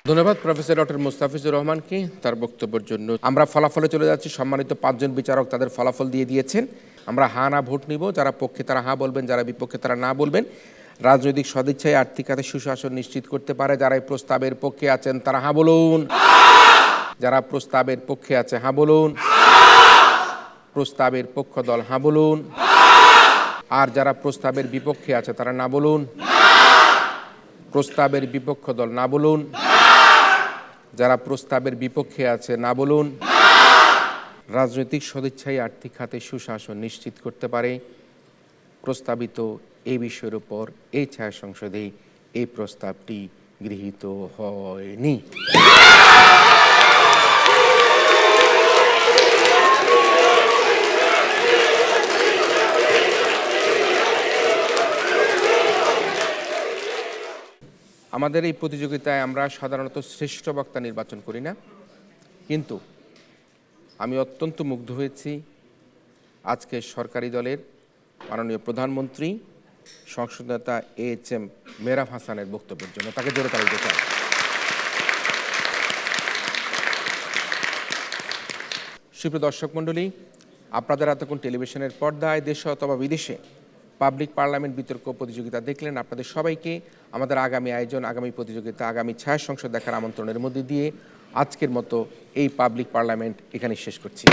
[SPEAKER 1] ধন্যবাদ প্রফেসর ডক্টর মুস্তাফিজুর রহমানকে তার বক্তব্যের জন্য। আমরা ফলাফলে চলে যাচ্ছি। সম্মানিত 5 জন বিচারক তাদের ফলাফল দিয়ে দিয়েছেন। আমরা হ্যাঁ না ভোট নিব। যারা পক্ষে তারা হ্যাঁ বলবেন, যারা বিপক্ষে তারা না বলবেন। রাজনৈতিক সদিচ্ছায় আর্থিক খাতে সুশাসন নিশ্চিত করতে পারে যারা এই প্রস্তাবের পক্ষে আছেন তারা হ্যাঁ বলুন। যারা প্রস্তাবের পক্ষে আছে হ্যাঁ বলুন। প্রস্তাবের পক্ষ দল হ্যাঁ বলুন। আর যারা প্রস্তাবের বিপক্ষে আছে তারা না বলুন। প্রস্তাবের বিপক্ষ দল না বলুন। যারা প্রস্তাবের বিপক্ষে আছে না বলুন। রাজনৈতিক সদিচ্ছাই আর্থিক খাতে সুশাসন নিশ্চিত করতে পারে। প্রস্তাবিত এই বিষয়ের উপর এই ছায়া সংসদে এই প্রস্তাবটি গৃহীত হয়নি। আমাদের এই প্রতিযোগিতায় আমরা সাধারণত শ্রেষ্ঠ বক্তা নির্বাচন করি না, কিন্তু আমি অত্যন্ত মুগ্ধ হয়েছি আজকে সরকারি দলের মাননীয় প্রধানমন্ত্রী সংসদ নেতা AHM মেহরাব হাসানের বক্তব্যের জন্য। তাকে জোরে তালি দিতে চাই। সুপ্রিয় দর্শক মণ্ডলী, আপনারা এতক্ষণ টেলিভিশনের পর্দায় দেশে অথবা বিদেশে পাবলিক পার্লামেন্ট বিতর্ক প্রতিযোগিতা দেখলেন। আপনাদের সবাইকে আমাদের আগামী আয়োজন, আগামী প্রতিযোগিতা, আগামী ছায়া সংসদ দেখার আমন্ত্রণের মধ্যে দিয়ে আজকের মতো এই পাবলিক পার্লামেন্ট এখানে শেষ করছি।